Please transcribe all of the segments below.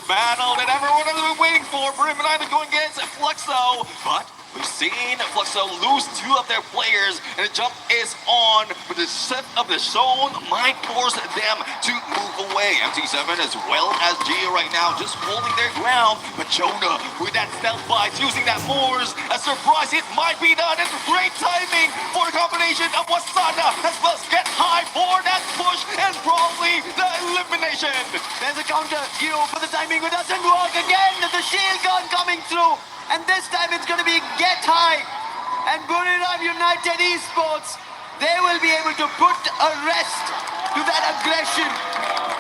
battle that everyone has been waiting for. Brim United going against Fluxo, but we've seen Fluxo lose two of their players, and the jump is on. But the set of the zone might force them to move away. MT7 as well as Gia right now just holding their ground. But Jonah with that stealth bites, using that Moors. A surprise hit might be done. It's great timing for the combination of Wasana as well as Get High for that push and probably the elimination. There's a counter. Hero for the timing, but doesn't work again. The shield gun coming through. And this time it's going to be Get High. And Buriram United Esports, they will be able to put a rest to that aggression.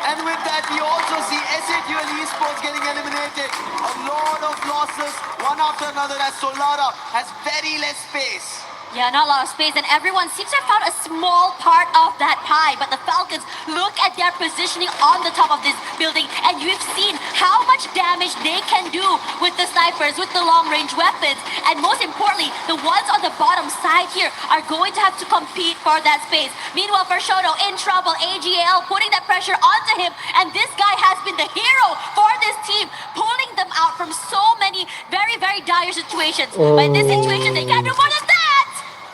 And with that, we also see SAQL Esports getting eliminated. A lot of losses, one after another, as Solara has very less space. Yeah, not a lot of space, and everyone seems to have found a small part of that pie. But the Falcons, look at their positioning on the top of this building, and you've seen how much damage they can do with the snipers, with the long-range weapons. And most importantly, the ones on the bottom side here are going to have to compete for that space. Meanwhile, for Shoto in trouble, AGL putting that pressure onto him, and this guy has been the hero for this team, pulling them out from so many very, very dire situations. But in this situation, they can't do more than that!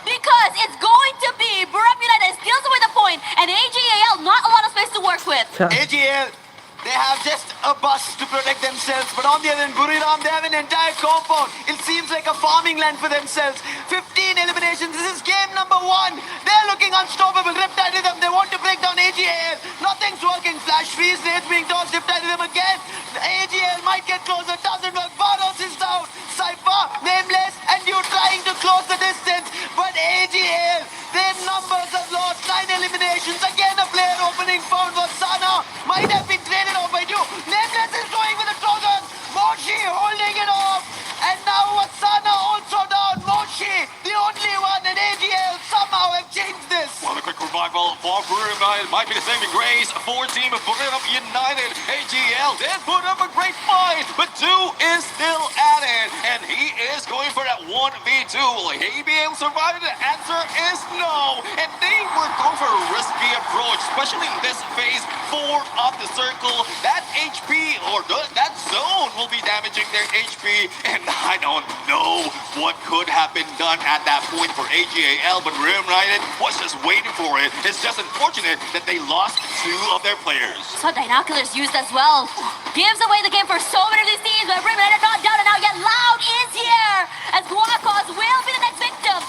Because it's going to be Buriram United steals away the point, and AGL not a lot of space to work with. AGL, they have just a bus to protect themselves, but on the other end, Buriram, they have an entire compound. It seems like a farming land for themselves. 15 eliminations. This is game number 1. They're looking unstoppable. Riptide Rhythm, they want to break down AGL. Nothing's working. Flash freeze, Rage being tossed. Riptide Rhythm again. AGL might get closer. Doesn't work. Varos is down. Cypher, Nameless, and you trying to close the distance. But AGL, their numbers have lost. 9 eliminations. Again, a player opening found was Sana. Might have been traded off by you. Nameless is going with the Trojan. Moshi holding it off. And now Wasana also down. Moshi, the only one, and AGL somehow have changed this. Well, a quick revival for Buriram United might be the saving grace for team of Buriram United. AGL did put up a great fight, but 2 is still at it, and he is going for that 1v2. Will he be able to survive? The answer is no, and they were going for a risky approach, especially in this phase 4 of the circle. That HP or that zone will be damaging their HP, and I don't know what could have been done at that point for AGAL, but Buriram United was just waiting for it. It's just unfortunate that they lost 2 of their players. So Dinoculars used as well. Gives away the game for so many of these teams, but Buriram United not down and out yet. Loud is here, as Guacos will be the next victim.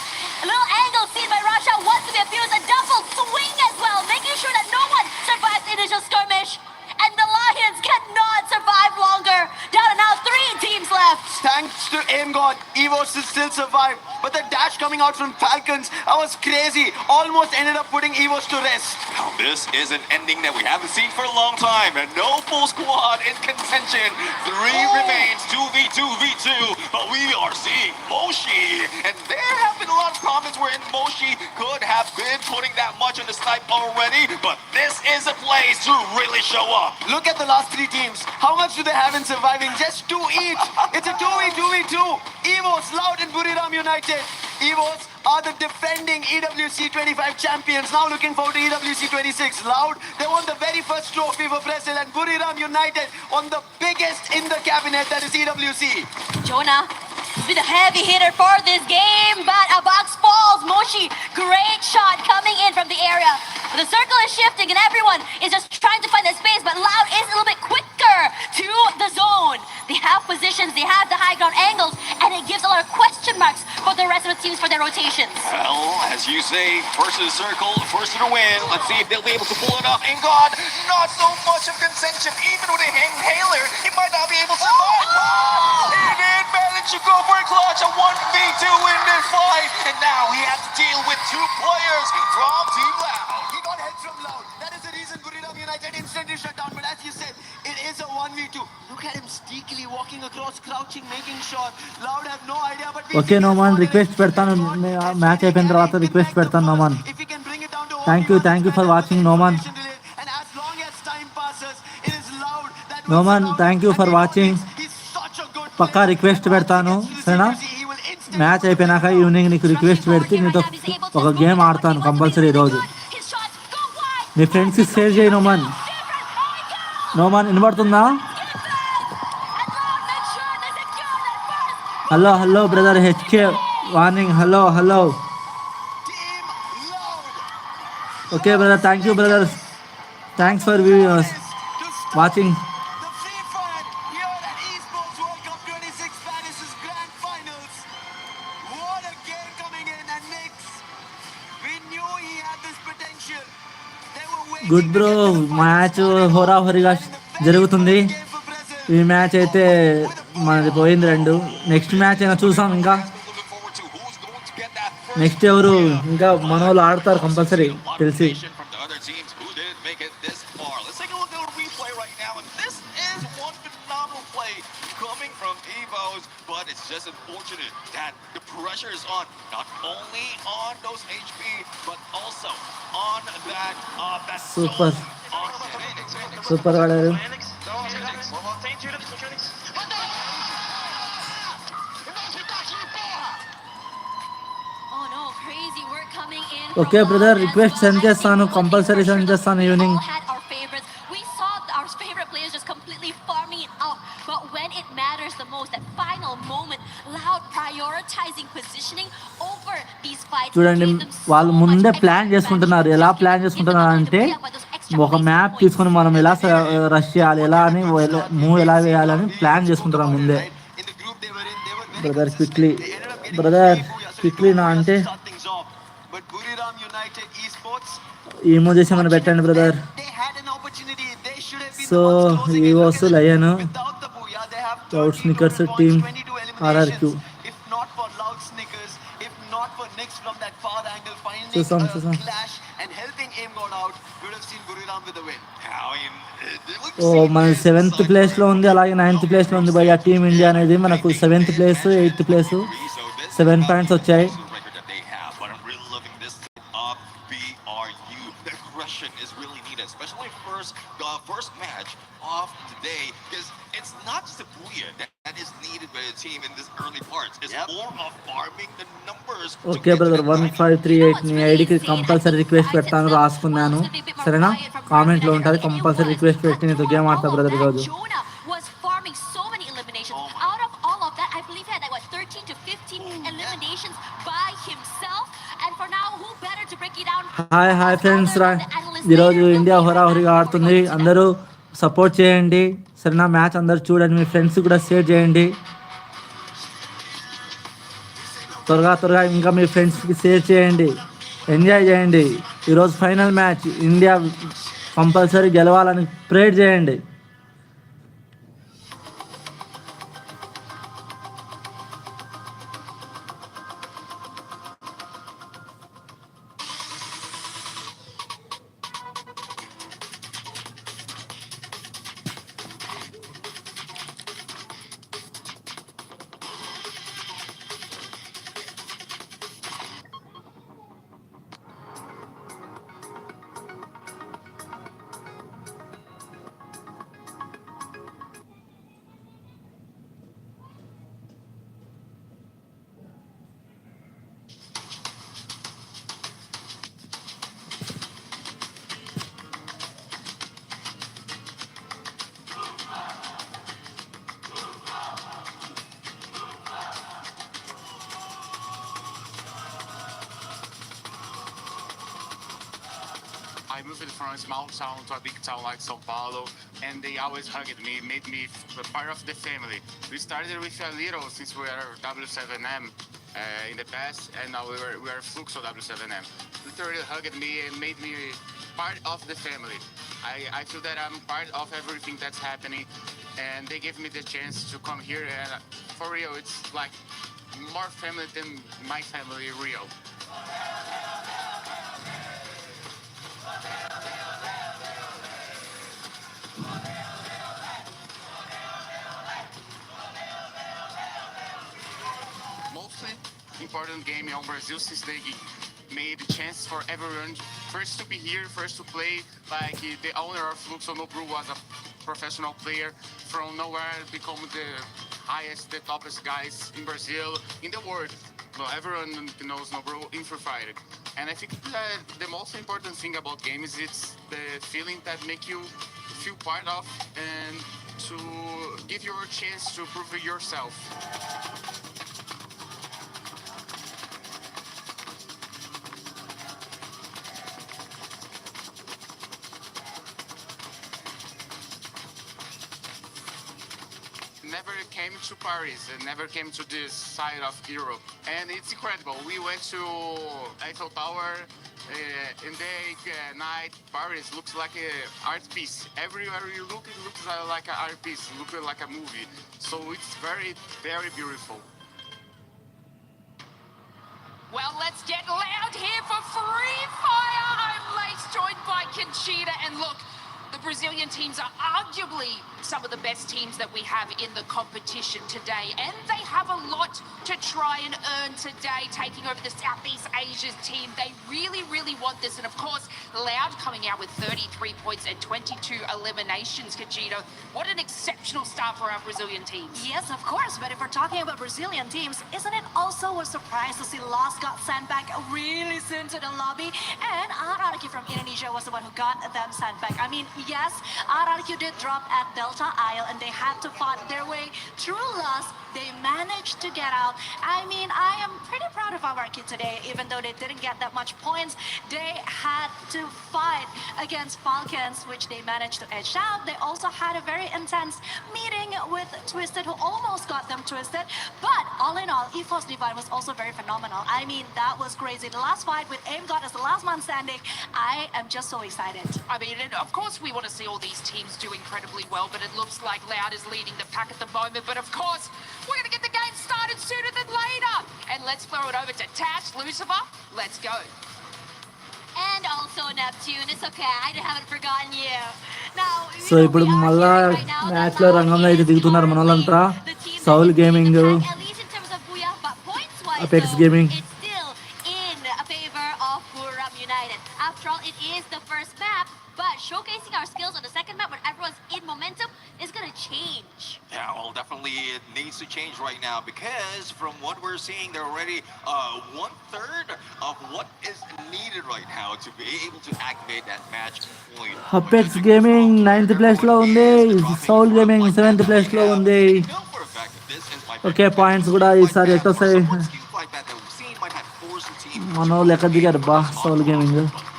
A little angle seen by Rasha, wants to be abused. A double swing as well, making sure that no one survives the initial skirmish. And the Lions cannot survive longer. Down and out, 3 teams left. Thanks to Aim God, EVOS will still survive. But the dash coming out from Falcons, that was crazy. Almost ended up putting EVOS to rest. Now, this is an ending that we haven't seen for a long time, and no full squad in contention. 3 remains, 2v2v2, but we are seeing Moshi. And there have been a lot of comments wherein Moshi could have been putting that much on the snipe already, but this is a place to really show up. Look at the last 3 teams. How much do they have in surviving? Just 2 each. It's a 2v2v2. EVOS, Loud, and Buriram United. EVOS are the defending EWC 25 champions. Now looking forward to EWC 26. Loud, they won the very first trophy for Brazil, and Buriram United won the biggest in the cabinet, that is EWC. Jonah has been a heavy hitter for this game, but a box falls. Moshi, great shot coming in from the area. The circle is shifting and everyone is just trying to find that space, but Loud is a little bit quicker to the zone. They have positions, they have the high ground angles, and it gives a lot of question marks for the rest of the teams for their rotations. Well, as you say, first to the circle, first to the win. Let's see if they'll be able to pull it off. And God, not so much of contention. Even with a inhaler, he might not be able to survive. He did manage to go for a clutch, a 1v2 in this fight. And now he has to deal with 2 players from Team Loud. He got help from Loud. That is the reason Buriram United instantly shut down. But as you said, it is a 1v2. Look at him sneakily walking across, crouching, making sure. Loud have no idea. But okay Noman request పెడతాను match అయిపోయిన తర్వాత request పెడతాను Noman thank you for watching Noman Noman thank you for watching పక్కా request పెడతాను సరేనా match అయిపోయినాక evening నీకు request పెడితే నీతో ఒక గేమ్ ఆడతాను కంపల్సరీ ఈరోజు మీ ఫ్రెండ్స్కి షేర్ చేయి నోమాన్ వినబడుతుందా hello brother HK warning hello Team Loud okay brother thank you brother thanks for to start watching the free fire here at Esports World Cup 26 Paris' Grand Finals. What a game coming in, and Nix, we knew he had this potential. They were waiting good bro to get to the final. Match Started off హోరాహోరీగా in the very జరుగుతుంది first game for Brazil. ఈ match అయితే With a మనది పోయింది 2. Next match అయినా చూసాం ఇంకా Looking forward to who's going to get that first next ఎవరు ఇంకా మనోళ్ళు ఆడతారు కంపల్సరీ తెలిసి from the other teams who didn't make it this far. Let's take a look at a replay right now, and this is one phenomenal play coming from Evos, but it's just unfortunate that the pressure is on, not only on those HP, but also on that Super. zone on Phoenix. Super ఆడారు Oh no, crazy work coming in. Okay, from brother, Loud as request well. send I think చేస్తాను, looking compulsory for send sure, చేస్తాను we evening. all had our favorites. We saw our favorite players just completely farming it out. But when it matters the most, that final moment, Loud prioritizing positioning over these fights. చూడండి gave them so వాళ్ళు much ముందే extra plan చేసుకుంటున్నారు ఎలా advantage. Plan Give them చేసుకుంటున్నారు ability అంటే to play up by those extra ఒక placement map points. తీసుకొని మనం ఎలా రష్ చేయాలి ఎలా అని మూవ్ ఎలా వేయాలని ప్లాన్ చేసుకుంటున్నాం ముందే In the group they were in, they were very brother consistent. Quickly They ended up getting brother 3 booyahs. So quickly two నా booyahs అంటే to start things off. But Buriram United Esports, ఏమో చేసామని పెట్టండి brother they had an opportunity. They should have been so the ones closing ఈ it. Look వస్తు at లయ్యాను it. Without the booyah, they have Loud 30 Snickers total team, points, 22 RRQ. eliminations. If not for Loud Snickers, if not for Nix from that far angle finding Susam. a clash and helping aim got out, we would have seen Buriram with the win. I mean, we've oh seen మన this 7th side ప్లేస్లో for ఉంది అలాగే 9th ప్లేస్లో ఉంది భయ్య team India అనేది మనకు 7th place 8th place 7 points వచ్చాయి record that they have, but I'm really loving this of BRU. The aggression is really needed, especially first match of today, because it's not just a booyah that is needed by the team in this early parts. It's Yep. more of farming the numbers. to okay get to brother that 1538 నీ ఐడికి compulsory request పెడతాను రాసుకున్నాను సరేనా కామెంట్లో ఉంటుంది compulsory request పెట్టి నీతో game ఆడతా బ్రదర్ ఈరోజు Jonah was farming so many eliminations. Oh my Out of all of that, I believe he had like what 13 to 15 eliminations by himself. And for now, who better to break it down? Hi friends రా Other than the analyst ఈరోజు later. India We'll be right హోరాహోరీగా back ఆడుతుంది for you. అందరూ support చేయండి సరేనా match అందరూ చూడండి మీ friends కూడా షేర్ చేయండి త్వరగా ఇంకా మీ ఫ్రెండ్స్కి షేర్ చేయండి ఎంజాయ్ చేయండి ఈరోజు ఫైనల్ మ్యాచ్ ఇండియా కంపల్సరీ గెలవాలని ప్రేర్ చేయండి I moved from a small town to a big town like São Paulo, and they always hugged me, made me part of the family. We started with a little since we were W7M in the past, and now we are Fluxo W7M. Literally hugged me and made me part of the family. I feel that I'm part of everything that's happening, and they gave me the chance to come here, and for real, it's like more family than my family real. Mostly important game on Brazil since they made the chance for everyone first to be here, first to play. Like the owner of Fluxo Nobru was a professional player from nowhere, become the highest, the toppest guys in Brazil, in the world. Well, everyone knows Nobru in Free Fire. And I think that the most important thing about games is it's the feeling that make you feel part of and to give you a chance to prove yourself. never came to Paris and never came to this side of Europe. And it's incredible. We went to Eiffel Tower in day, night. Paris looks like an art piece. Everywhere you look, it looks like an art piece, looking like a movie. So it's very, very beautiful. Well, let's get loud here for Free Fire. I'm Lace, joined by Conchita. And look, the Brazilian teams are arguably some of the best teams that we have in the competition today. And they have a lot to try and earn today, taking over the Southeast Asia's team. They really, really want this. And of course, Loud coming out with 33 points and 22 eliminations, Conchita. What an exceptional start for our Brazilian teams. Yes, of course, but if we're talking about Brazilian teams, isn't it also a surprise to see Lost got sent back really soon to the lobby? And RRQ from Indonesia was the one who got them sent back. I mean, yes, RRQ did drop at Delta Isle and they had to fight their way through Lost. They managed to get out. I mean, I am pretty proud of our kid today, even though they didn't get that much points. They had to fight against Falcons, which they managed to edge out. They also had a very intense meeting with Twisted, who almost got them twisted. But all in all, EFOS Divine was also very phenomenal. I mean, that was crazy. The last fight with Aim God as the last man standing, I am just so excited. I mean, and of course we want to see all these teams do incredibly well, but it looks like Loud is leading the pack at the moment. But of course, we're going to get the game started sooner than later. And let's throw it over to Tash, Lucifer. Let's go. And also Neptune. It's okay. I haven't forgotten you. Now, so ఇప్పుడు మళ్ళా match లో రంగంలో అయితే దిగుతున్నారు మనోళ్ళంతా. Soul Gaming, Apex Gaming. It's still in favor of Buram United. After all, it is the first map, but showcasing our skills on the second map when everyone's in momentum is going to change. Yeah, well, definitely it needs to change right now because from what we're seeing, they're already 1/3 of what is needed right now to be able to activate that match point. Apex Gaming 9th place లో ఉంది. Soul Gaming 7th place లో ఉంది. Okay, points కూడా ఈసారి at వస్తాయి. మనోళ్ళు ఎక్కడ దిగారు బా Soul Gaming.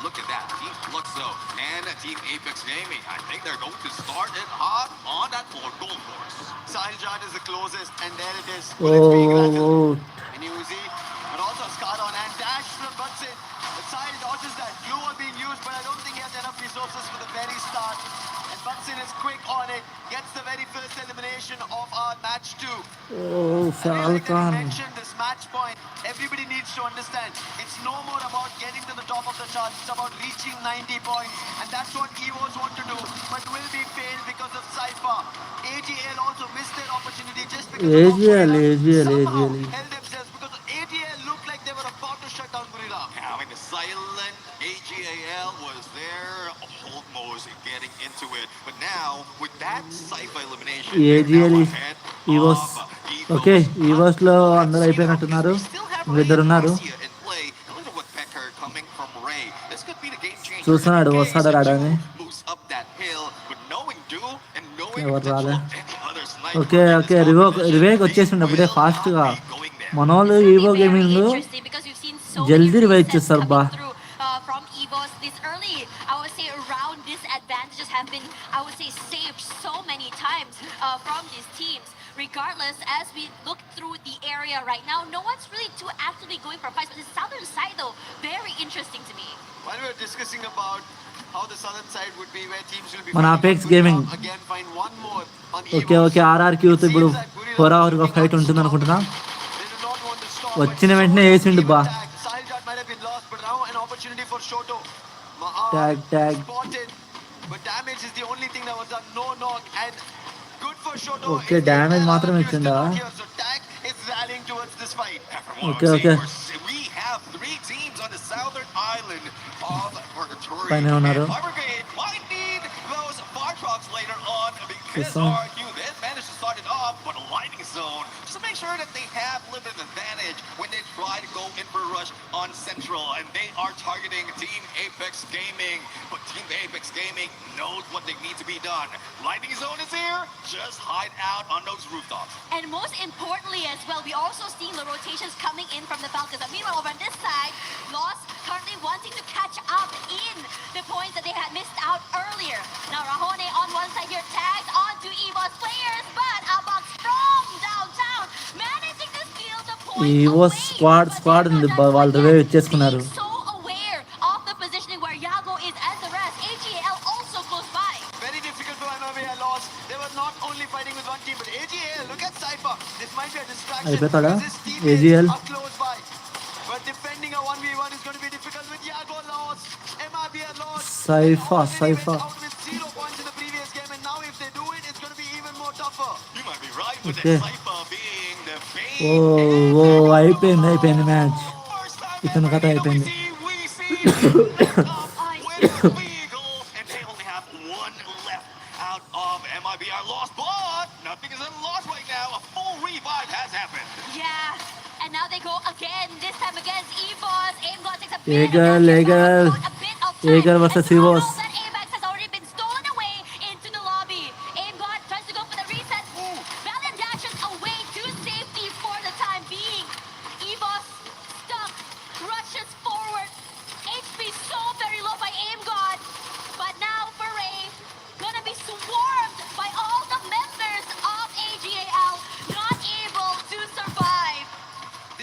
Look at that, Team Fluxo and Team Apex Gaming. I think they're going to start it hot on that goal course. Sahiljan is the closest, and there it is. Oh. And Uzi, but also Scaron and Dash from Butson. But Sahil dodges that. Glue are being used, but I don't think he has enough resources for the very start. And Butson is quick on it, gets the very first elimination of our match 2. Oh, Falcon. Mentioned this match point. Everybody needs to understand. It's no more about getting to the top of the charts. It's about reaching 90 points. And that's what EVOs want to do. But will be failed because of Cypher. AGL also missed their opportunity just because AGL. held themselves because AGL looked like they were about to shut down Gorilla. Yeah, I mean, the silent AGAL was there almost getting into it. But now, with that Cypher elimination, AGL is EVOS. Okay, EVOS లో అందరూ అయిపోయినట్టున్నారు. ఇద్దరు ఉన్నారు. చూస్తున్నాడు వస్తాడు రాడని. ఎవరు రాలే. Okay రివేక్ వచ్చేసిండు అప్పుడే fast గా. మనోళ్ళు ఈవో గేమింగ్ జల్దీ రివైవ్ చేస్తారు బా. From EVOS this early, I would say around disadvantages have been, I would say, saved so many times from these teams. Regardless, as we look through the area right now, no one's really too actively going for fights. But the southern side, though, very interesting to me. While we're discussing about how the southern side would be, where teams will be మన Apex Gaming. again find one more on okay RRQ తో ఇప్పుడు 4 hours గా fight ఉంటుంది అనుకుంటున్నా. They do not want to stop. వచ్చిన వెంటనే వేసిండు బా. Sahiljan might have been lost, but now an opportunity for Shoto. Tag. Spotted, but damage is the only thing that was done. No knock and good for Shoto. Okay, damage మాత్రమే ఇచ్చిండా. So Tag is rallying towards this fight. Okay. We have 3 teams on the southern island of Purgatory. పైన ఉన్నారు. Brigade might need those fire trucks later on because Yes, RQ then managed to start it off, but a lightning zone just to make sure that they have limited advantage when they try to go in for a rush on Central, and they are targeting Team Apex Gaming. But Team Apex Gaming knows what they need to be done. Lightning zone is here. Just hide out on those rooftops. And most importantly as well, we also see the rotations coming in from the Falcons. And meanwhile, over on this side, Lost currently wanting to catch up in the points that they had missed out earlier. Now Rahone on one side here tags onto EVOS players, but Abox Pro EO squad ఉంది, వాళ్ళు revive ఇచ్చేసుకున్నారు. Being so aware of the positioning where Yago is and the rest. AGL also close by. Very difficult for MRBR loss. They were not only fighting with one team, but AGL, look at Cypher. This might be a distraction. అయిపోతాడా because his teammates AGL? are close by. But defending a 1v1 is going to be difficult with Yago lost. MRBR lost. Cypher, Already Cypher. went out with 0 points in the previous game, and now if they do it, it's going to be even more tougher. You might be right with Okay. the Cypher being the oh main. Oh అయిపోయింది match. First time ఇతని కథ ever, అయిపోయింది. we see left up with Legal, and they only have one left out of MIBR lost, but nothing is lost right now. A full revive has happened. Yeah, and now they go again. This time against EVOS. AimGod takes a bit Eagle, of Eagle. a bit of time. Eagle versus And now EVOS. that AMAX has already been stolen away into the lobby. AimGod tries to go for the reset. Valiant dashes away to safety for the time being. EVOS stuck, rushes forward. HP so very low by AimGod. But now Foray gonna be swarmed by all the members of AGAL, not able to survive.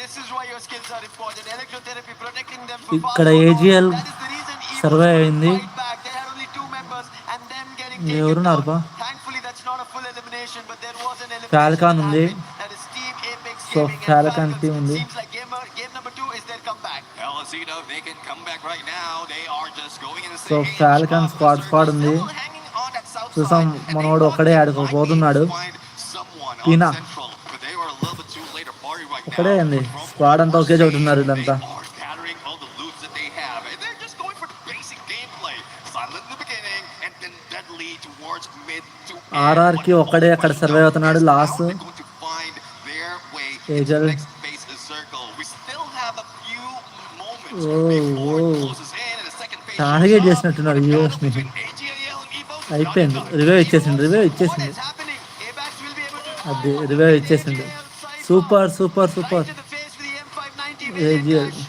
This is why your skills are important. Electrotherapy protecting them from far ఇక్కడ out. AGL That is the reason EVOS survive couldn't అయింది. fight back. They had only 2 members and them getting ఎవరు taken ఉన్నారు down. బా? Thankfully, that's not a full elimination, but there was an elimination. Falcon that ఉంది. happened. That is Team Apex So, Gaming and Falcon Falcons. team ఉంది. Seems like game number 2 is their comeback. Alcino, they can come back right now. They are just going in the So, same Falcon spot. squad ఉంది. Still hanging on that south చూసాం side, and మనోడు they ఒక్కడే might ఆడుకోబోతున్నాడు. find someone on Tina. Central, but they were a little bit too late to party right ఒక్కడే now. అండి, From squad అంతా ఒకే చోట ఉన్నారు they ఇదంతా. are gathering all the loot that they have, and they're just going for the basic gameplay. Silent in the beginning, and then deadly towards mid to end. RR కి ఒక్కడే అక్కడ survive అవుతున్నాడు. How are Last they going to find their way into Eagle. the next phase of the circle? We still have a few moments Oh, before it oh. closes in, and the second phase target shows up. చేసినట్టున్నారు But the EOS battle ని. between AGL and EVOS is అయిపోయింది, not done. Revive ఇచ్చేసింది. What is happening? Apex will be able to అది revive ఇచ్చేసింది. Super super super. right to the face for the M590 AGL. dash.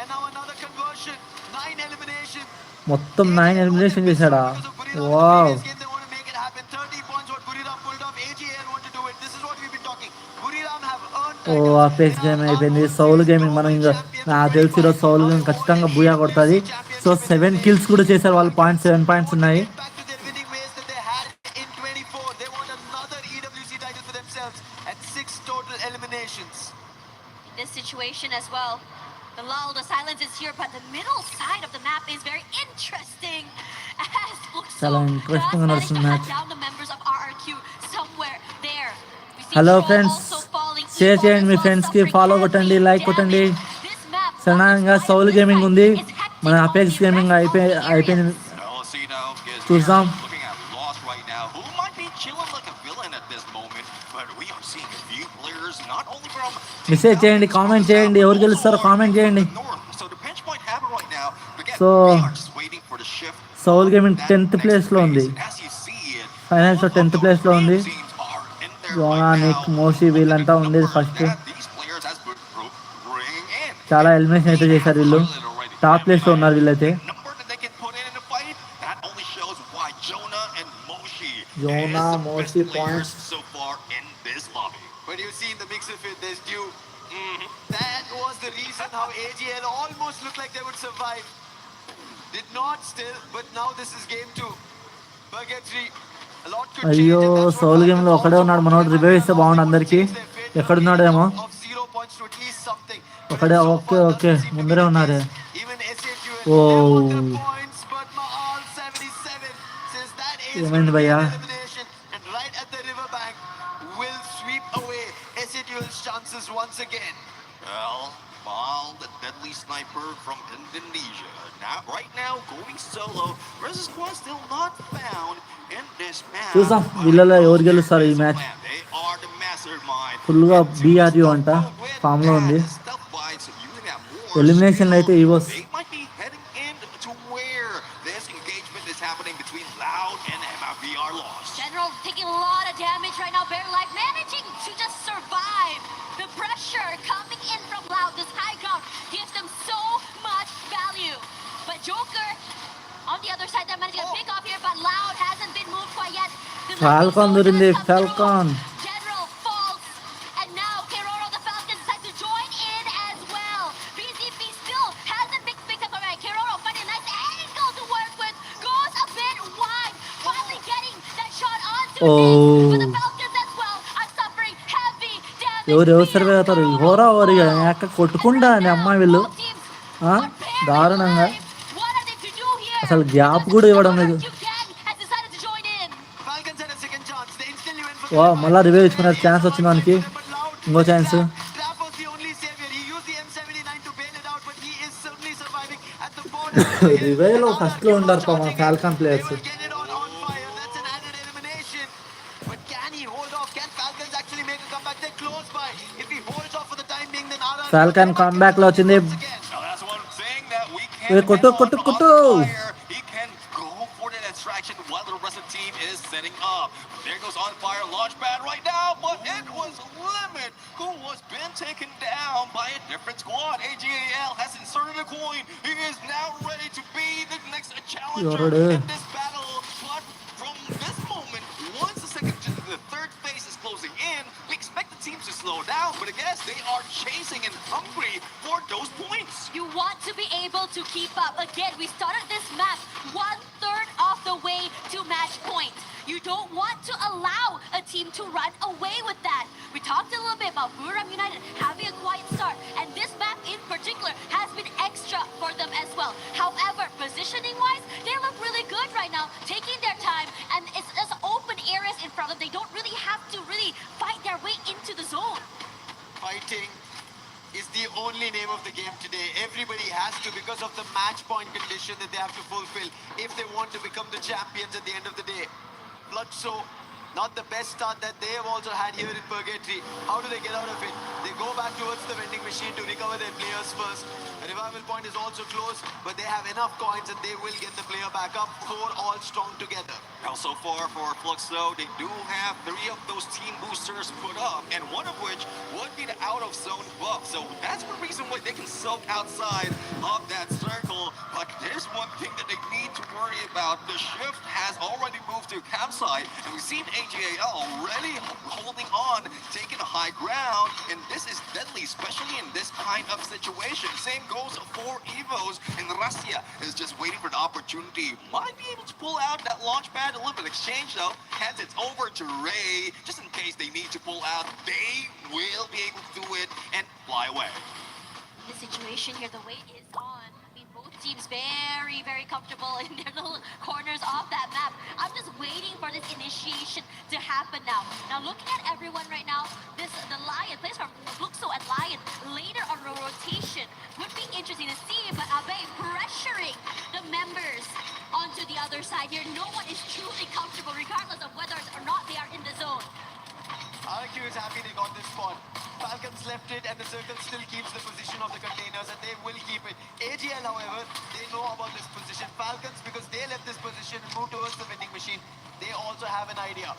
And now another conversion. 9 elimination. మొత్తం 9 elimination చేశాడా? Because of Buriram, wow. the previous game, they want to make it happen. 30 points what Buriram pulled off. AGL want to do it. This is what we've been talking. Buriram have earned oh titles. Apex They game are అయిపోయింది. almost soul ready gaming to మనం win ఇంకా champions నాకు of తెలిసి ఈరోజు 25. Saul Now game they ఖచ్చితంగా hold Booyah the కొడుతుంది. championship so in 7 place. Kills కూడా చేశారు వాళ్ళు. 7 పాయింట్స్ ఉన్నాయి. Get back to their winning ways that they had in 24. They want another EWC title for themselves and 6 total eliminations. This situation as well. The lull, the silence is here, but the middle side of the map is very interesting. As Luxo చాలా interesting does manage నడుస్తుంది to match. hunt down the members of RRQ somewhere there. We see Hello Troll friends. also falling. Share Evo చేయండి as మీ well friends కి, suffering follow heavy కొట్టండి, like కొట్టండి. damage. This map, సడన్గా what is Saul this gaming side ఉంది. is hectic మన on apex the gaming rest of the అయిపోయింది. areas. Alcino is చూద్దాం. looking at Lost right now, who might be chilling like a villain at this moment, but we are seeing a few players not only from message చేయండి, comment చేయండి, ఎవరు గెలుస్తారో comment చేయండి. So the pinch point happened right now. Again, So, they are just waiting for the shift. Soul of Gaming that 10th next place లో ఉంది. phase. As you see it, Finals లో all of 10th those place లో ఉంది. dream teams are in there Zona, right Nick, now. మోషి Look at వీళ్ళంతా the ఉండేది numbers first. that these players has been bring in. చాలా elimination అయితే చేశారు వీళ్ళు. Top place లో ఉన్నారు వీళ్ళైతే. The number that they can put in the fight, that only shows why Jonah and Moshi Jonah, is the Moshi best players points. so far in this lobby. When you see in the mix of it, there's Dew. That was the reason how AGL almost looked like they would survive. Did not still, but now this is game 2. Purgatory, a lot could change. అయ్యో, and that's what Saul game లో Falcons ఒకడే also ఉన్నాడు. want. మనోడు revive ఇస్తే బాగుండు అందరికి. Change their fate. ఎక్కడున్నాడేమో. Of 0 points to at least something. But ఒకడే. so okay far okay, doesn't seem to ముందరే be the ఉన్నారే. case. Even SHU, oh. they want their points, but Mahal 77 says that is ఏమైంది going to be భయ్యా? an elimination. And right at the riverbank will sweep away SHU's chances once again. Well, Mal, the deadly sniper from Indonesia. Now, right now, going solo. Versus squad still not found in this map. చూద్దాం వీళ్ళలో ఎవరు గెలుస్తారు ఈ match. They are the mastermind. Full గా BRU అంట form లో ఉంది. Elimination అయితే EO's. They might be heading in to where this engagement is happening between Loud and MIBR Lost. General taking a lot of damage right now. Bear Life managing to just survive. The pressure coming in from Loud, this high ground, gives them so much value. But Joker, on the other side, they're managing to pick off here, but Loud hasn't been moved quite yet. The Falcon Lightning దొరింది, Soldiers come Falcon. through. General falls, and now Keroro, the Falcons, decide to join For the Oh. Falcons as well are suffering heavy damage. ఎవరు We survey are అవుతారు going హోరా for ఓరిగా it. ఎక్క కొట్టుకుంటా And అని right అమ్మాయి now, వీళ్ళు both teams ఆ? are barely దారుణంగా alive. What are they to do here? అసలు గ్యాప్ కూడా ఇవ్వడం లేదు. Gang has decided to join in. Falcons had a second chance. They instantly went for వా the మళ్ళా revive. Revive There ఇచ్చుకున్నారు is chance a వచ్చింది one వానికి side for them, but Loud ఇంకో with chance Trap. Trap was the only savior. He used the M79 to bail it out, but he is certainly surviving at the border. Revive లో first లో ఉండారు పాపం Falcon They players will get it on fire. That's an added elimination. But can he hold off? Can Falcons actually make a comeback? They're close by. If he holds off for the time being, then RR Falcon comeback లో వచ్చింది Now that's one thing that we A can కొట్టు bet కొట్టు on కొట్టు fire. He can go for the distraction while the rest of the team is setting up. There goes on fire launch pad right now, but it was Limit who was been taken down by a different squad. AGAL has inserted a coin. He is now ready to be the next challenger Yorode. in this battle. But from this moment, once the third phase is closing in, we expect the teams to slow down. But I guess they are chasing and hungry for those points. You want to be able to keep up. Again, we started this match 1/3 of the way to match point. You don't want to allow a team to run away with that. We talked a little bit about Buriram United having a quiet start, and this map in particular has been extra for them as well. However, positioning-wise, they look really good right now, taking their time, and it's just open areas in front of them. They don't really have to really fight their way into the zone. fighting is the only name of the game today. Everybody has to, because of the match point condition that they have to fulfill if they want to become the champions at the end of the day. Bloodso, not the best start that they have also had here in Purgatory. How do they get out of it? They go back towards the vending machine to recover their players first. A revival point is also close, but they have enough coins and they will get the player back up. 4 all strong together. Now, so far for Fluxo, they do have 3 of those team boosters put up, and one of which would be the out of zone buff. So that's one reason why they can soak outside of that circle. But there's one thing that they need to worry about. The shift has already moved to campsite, and we've seen AGAL already holding on, taking a high ground, and this is deadly, especially in this kind of situation. Same goes for Evos, and Russia is just waiting for the opportunity. Might be able to pull out that launch pad. A little bit of exchange though. Hands it over to Ray, just in case they need to pull out. They will be able to do it and fly away. The situation here, the way it is on. I mean, both teams very comfortable in their little corners of that map. I'm just waiting for this initiation to happen now. Now, looking at everyone right now, the Lion plays from Fluxo and Lion later on rotation would be interesting to see. But Abe pressuring the members onto the other side here. No one is truly comfortable, regardless of whether or not they are in the zone. RQ is happy they got this spot. Falcons left it and the circle still keeps the position of the containers and they will keep it. AGL, however, they know about this position. Falcons, because they left this position and moved towards the vending machine, they also have an idea.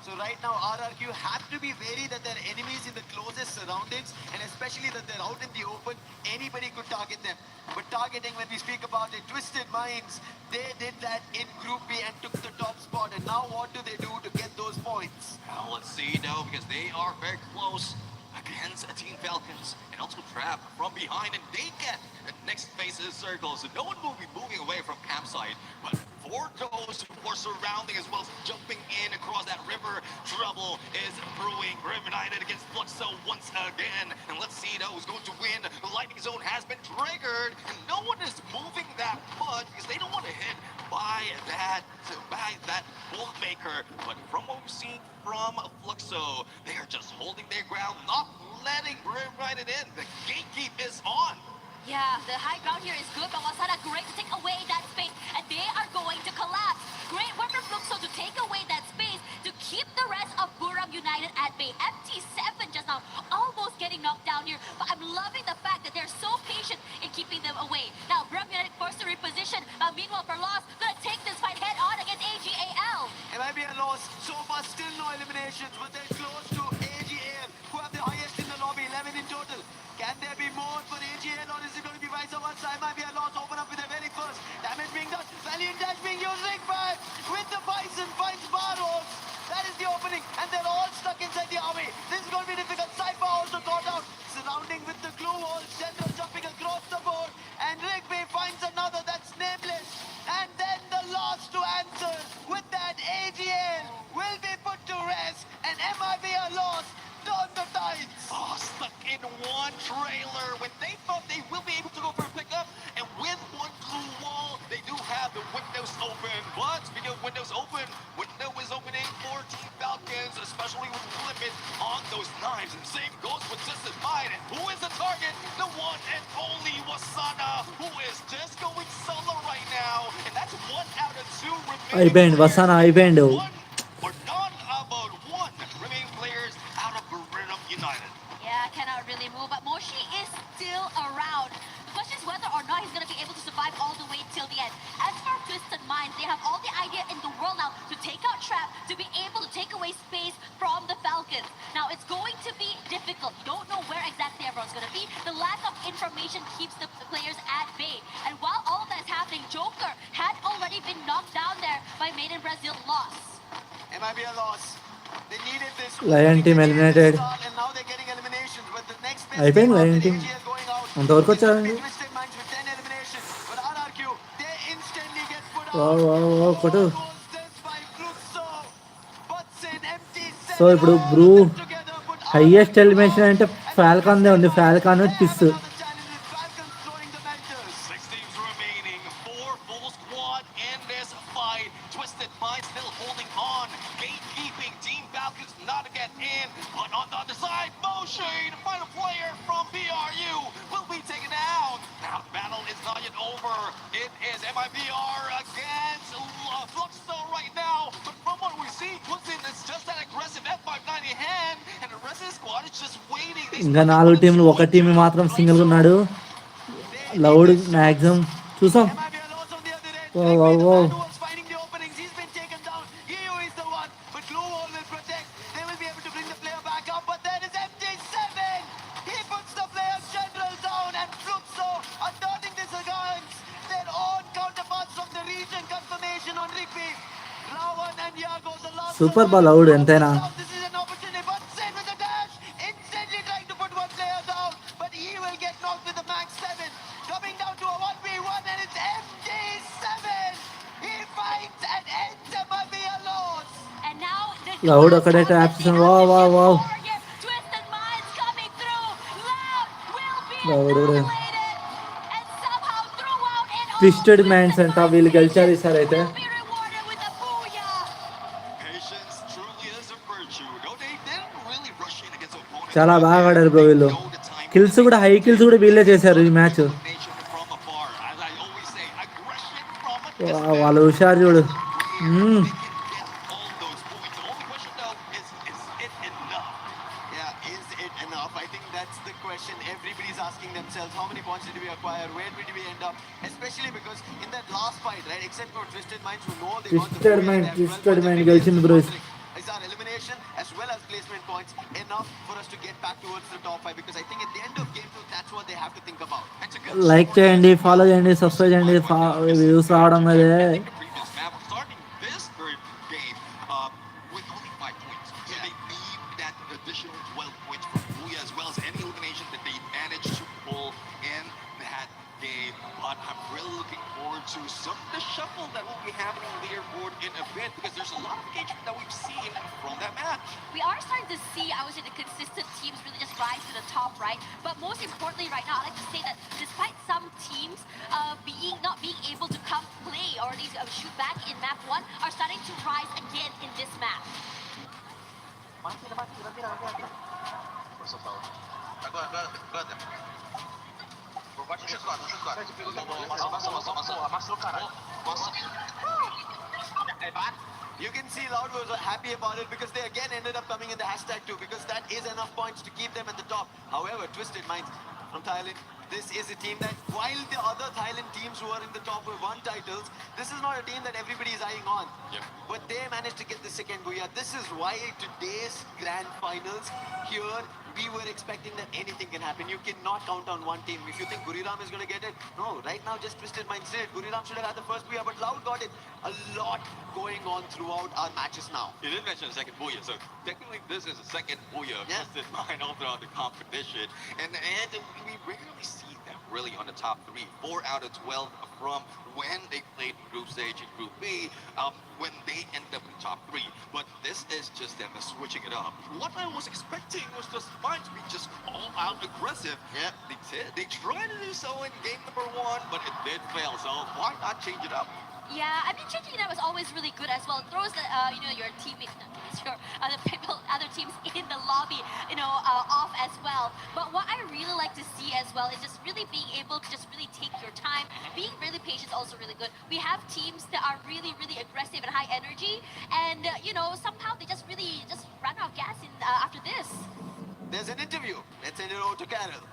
So right now, RRQ have to be wary that they're enemies in the closest surroundings, and especially that they're out in the open, anybody could target them. But targeting, when we speak about it, Twisted Minds, they did that in Group B and took the top spot. And now what do they do to get those points? Now let's see though, because they are very close against a Team Falcons and also Trap from behind, and they get the next phase of the circle, so no one will be moving away from campsite. But for those who are surrounding as well as jumping in across that river, trouble is brewing. Buriram United against Fluxo once again, and let's see though who's going to win. The lightning zone has been triggered, and no one is moving that much because they don't want to hit by that bolt maker. But from what we've seen from Fluxo, they are just holding their ground, not letting Buriram United in. The gatekeep is on. Yeah, the high ground here is good, but Wasada great to take away that space, and they are going to collapse. Great work from Fluxo to take away that space to keep the rest of Buriram United at bay. MT7 just now almost getting knocked down here, but I'm loving the fact that they're so patient in keeping them away. Now, Buriram United forced to reposition, meanwhile for Lost, gonna take this fight head on against AGAL. It might be a loss. So far, still no eliminations, but they're close to AGL, who have the highest in the lobby, 11 in total. Can there be more for AGL, or is it going to be vice versa? It might be a loss. Open up with the very first. Damage being done. Valiant dash being used. Ring 5 with the Bison finds Barros. That is the opening, and they're all stuck inside the army. This is going to be difficult. Cypher also caught out. Surrounding with the glue wall. General jumping across the board. And Rigby finds another that's nameless. And then the last to answer with that AGL will be put MIB are lost. Turn the tides. Oh, stuck in one trailer when they thought they will be able to go for a pickup, and with one blue wall, they do have the windows open. But speaking of windows open, window is opening for Team Falcons, especially with limit on those knives. And same goes with Twisted Mind. And who is the target? The one and only Wasana, who is just going solo right now. And that's 1 out of 2 remaining అయిపోయింది players. వసానా అయిపోయిండు. One, or none about one remaining players out of Rhythm United. Yeah, cannot really move, but Moshi is still around. The question is whether or not he's going to be able to survive all the way till the end. As for Twisted Minds, they have all the idea in the world now to take out Trap, to be able to take away space from the Falcons. Now, it's going to be difficult. You don't know where exactly everyone's going to be. The lack of information keeps the players at bay. And while all of that is happening, Joker had already been knocked down there by Made in Brazil loss. MIB are lost. They needed this. Lion team eliminated. And now they're getting eliminations. But the next best అయిపోయింది team Lion after team. AGL going out. అంతవరకు వచ్చారండి. Twisted Minds with 10 eliminations. But RRQ, they instantly get put out. Wow wow wow కొట్టు. What was this by Fluxo? Butson, MT7 so ఇప్పుడు all Bru of them together, but highest elimination అంటే ఫాల్కాన్దే ఉంది. Falcon పిస్. another challenge with Falcons throwing the mentors. 6 teams remaining, 4 full squad in this fight. Twisted Mind still holding on, gatekeeping Team Falcons not to get in. But on the other side, Moshane, final player from BRU, will be taken down. Now the battle is not yet over. It is MIBR against Fluxo right now. But from what we see, Twisted is just that aggressive F590 hand, and the rest of the squad is just waiting. ఇంకా 4 టీంలు, ఒక team మాత్రం single ఉన్నాడు. Loud maximum చూసాం. MIB are lost on the other end. Wow, wow, wow. Who was finding the openings. He's been taken down. Gio is the one, but Glue Wall will protect. They will be able to bring the player back up, but there is MT7. He puts the player general down, and Fluxo are turning this against their own counterparts from the region. Confirmation on repeat. Ravan and Yago, the last Super one. ball out ఎంతైనా. This is an opportunity, but Sen with a dash, instantly trying to put one player down, but he will get knocked with the max 7. Coming down to a 1v1, and it's MT7. He fights and ends MIB a loss. And now the Loud అక్కడే tap చేసాను. Wow wow wow. Twisted Minds coming through. Loud will be Loud కూడా. annihilated. And somehow throughout it all, twisted minds అంట వీళ్ళు గెలిచారు ఈసారి అయితే. will be rewarded with a booyah. Patience truly is a virtue. No, they didn't really rush in against opponents. చాలా బాగా ఆడారు bro వీళ్ళు. Know the time. కిల్స్ కూడా హై కిల్స్ కూడా వీళ్ళే చేశారు ఈ match. Domination from afar. As I always say, aggression from a distance. వాళ్ళ హుషారు చూడు. They can get all those points. The only question though is it enough? Yeah, is it enough? I think that's the question everybody's asking themselves. How many points did we acquire? Where did we end up? Especially because in that last fight, right, except for Twisted Minds who know they got the Twisted win, Mind, they have Twisted 12 Mind points. గెలిచింది bro. Is our elimination as well as placement points enough for us to get back towards the top 5? Because I think at the end of game 2, that's what they have to think about. That's a good like చేయండి, follow చేయండి, subscribe చేయండి. Views రావడం అదే. I think the previous map was starting this third game with only 5 points. So they need that additional 12 points from Booyah as well as any elimination that they managed to pull in that game. But I'm really looking forward to some of the shuffle that will be happening on the leaderboard in a bit because there's a lot of engagement that we've seen from that match. We are starting to see, I would say, the consistent teams really just rise to the top, right? But most importantly, right now, I'd like to say that despite some teams not being able to come play or at least shoot back in map 1, are starting to rise again in this map. You can see Loud was happy about it because they again ended up coming in the hashtag too because that is enough points to keep them at the top. However, Twisted Minds from Thailand, this is a team that while the other Thailand teams who are in the top with won titles, this is not a team that everybody is eyeing on. Yep. But they managed to get the second booyah. This is why today's grand finals here, we were expecting that anything can happen. You cannot count on one team. If you think Buriram is going to get it, no. Right now, just Twisted Minds did. Buriram should have had the first booyah, but Loud got it. A lot going on throughout our matches now. You did mention the second booyah, so technically this is the second booyah Yeah. Twisted Mind all throughout the competition. And we rarely see that really on the top 3. 4 out of 12 from when they played group stage in Group B, when they ended up in top 3. But this is just them switching it up. What I was expecting was just Smite to be just all-out aggressive. Yeah, they did. They tried to do so in game number 1, but it did fail. So why not change it up? Yeah, I mean, changing it up is always really good as well. It throws the, your teammate, your other people, other teams in the lobby, off as well. But what I really like to see as well is just really being able to just really take your time. Being really patient is also really good. We have teams that are really, really aggressive and high energy, and somehow they just really just run out of gas after this. There's an interview. Let's send it over to Carol.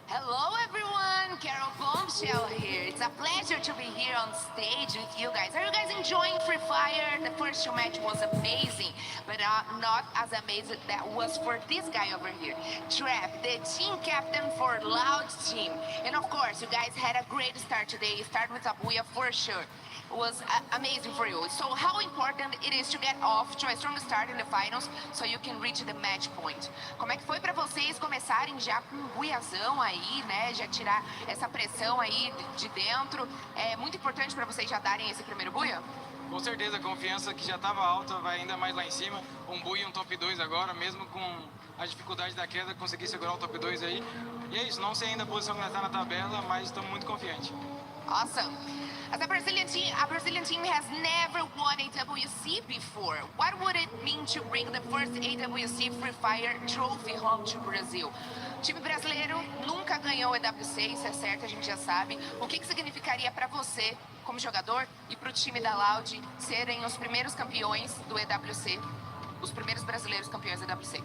Hello everyone, Carol Bombshell here. It's a pleasure to be here on stage with you guys. Are you guys enjoying Free Fire? The first 2 match was amazing, but not as amazing that was for this guy over here. Trap, the team captain for Loud team. And of course, you guys had a great start today. Start with Abuya for sure. It was amazing for you. So how important it is to get off to a strong start in the finals so you can reach the match point. Como é que foi para vocês começarem já com um buiazão aí, né? Já tirar essa pressão aí de dentro. É muito importante para vocês já darem esse primeiro buia? Com certeza, a confiança que já estava alta vai ainda mais lá em cima. Um buia e um top 2 agora, mesmo com a dificuldade da queda, conseguir segurar o top 2 aí. E é isso, não sei ainda a posição que nós está na tabela, mas estamos muito confiantes. Awesome. As a Brazilian team has never won AWC before. What would it mean to bring the first AWC Free Fire trophy home to Brazil? O time brasileiro nunca ganhou o EWC, isso é certo, a gente já sabe. O que significaria para você, como jogador, e para o time da Loud serem os primeiros campeões do EWC, os primeiros brasileiros campeões do EWC?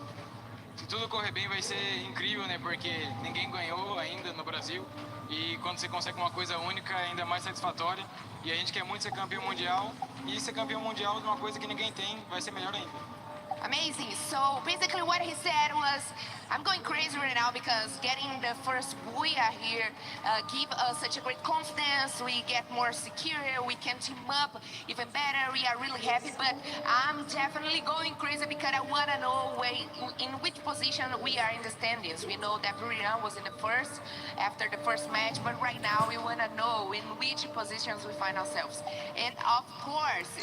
Se tudo correr bem vai ser incrível, né? Porque ninguém ganhou ainda no Brasil. E quando você consegue uma coisa única, é ainda mais satisfatória. E a gente quer muito ser campeão mundial. E ser campeão mundial de uma coisa que ninguém tem vai ser melhor ainda. Amazing. So basically what he said was, I'm going crazy right now because getting the first Booyah here give us such a great confidence. We get more secure. We can team up even better. We are really happy, but I'm definitely going crazy because I want to know in which position we are in the standings. We know that Buriram was in the first after the first match, but right now we want to know in which positions we find ourselves. And of course,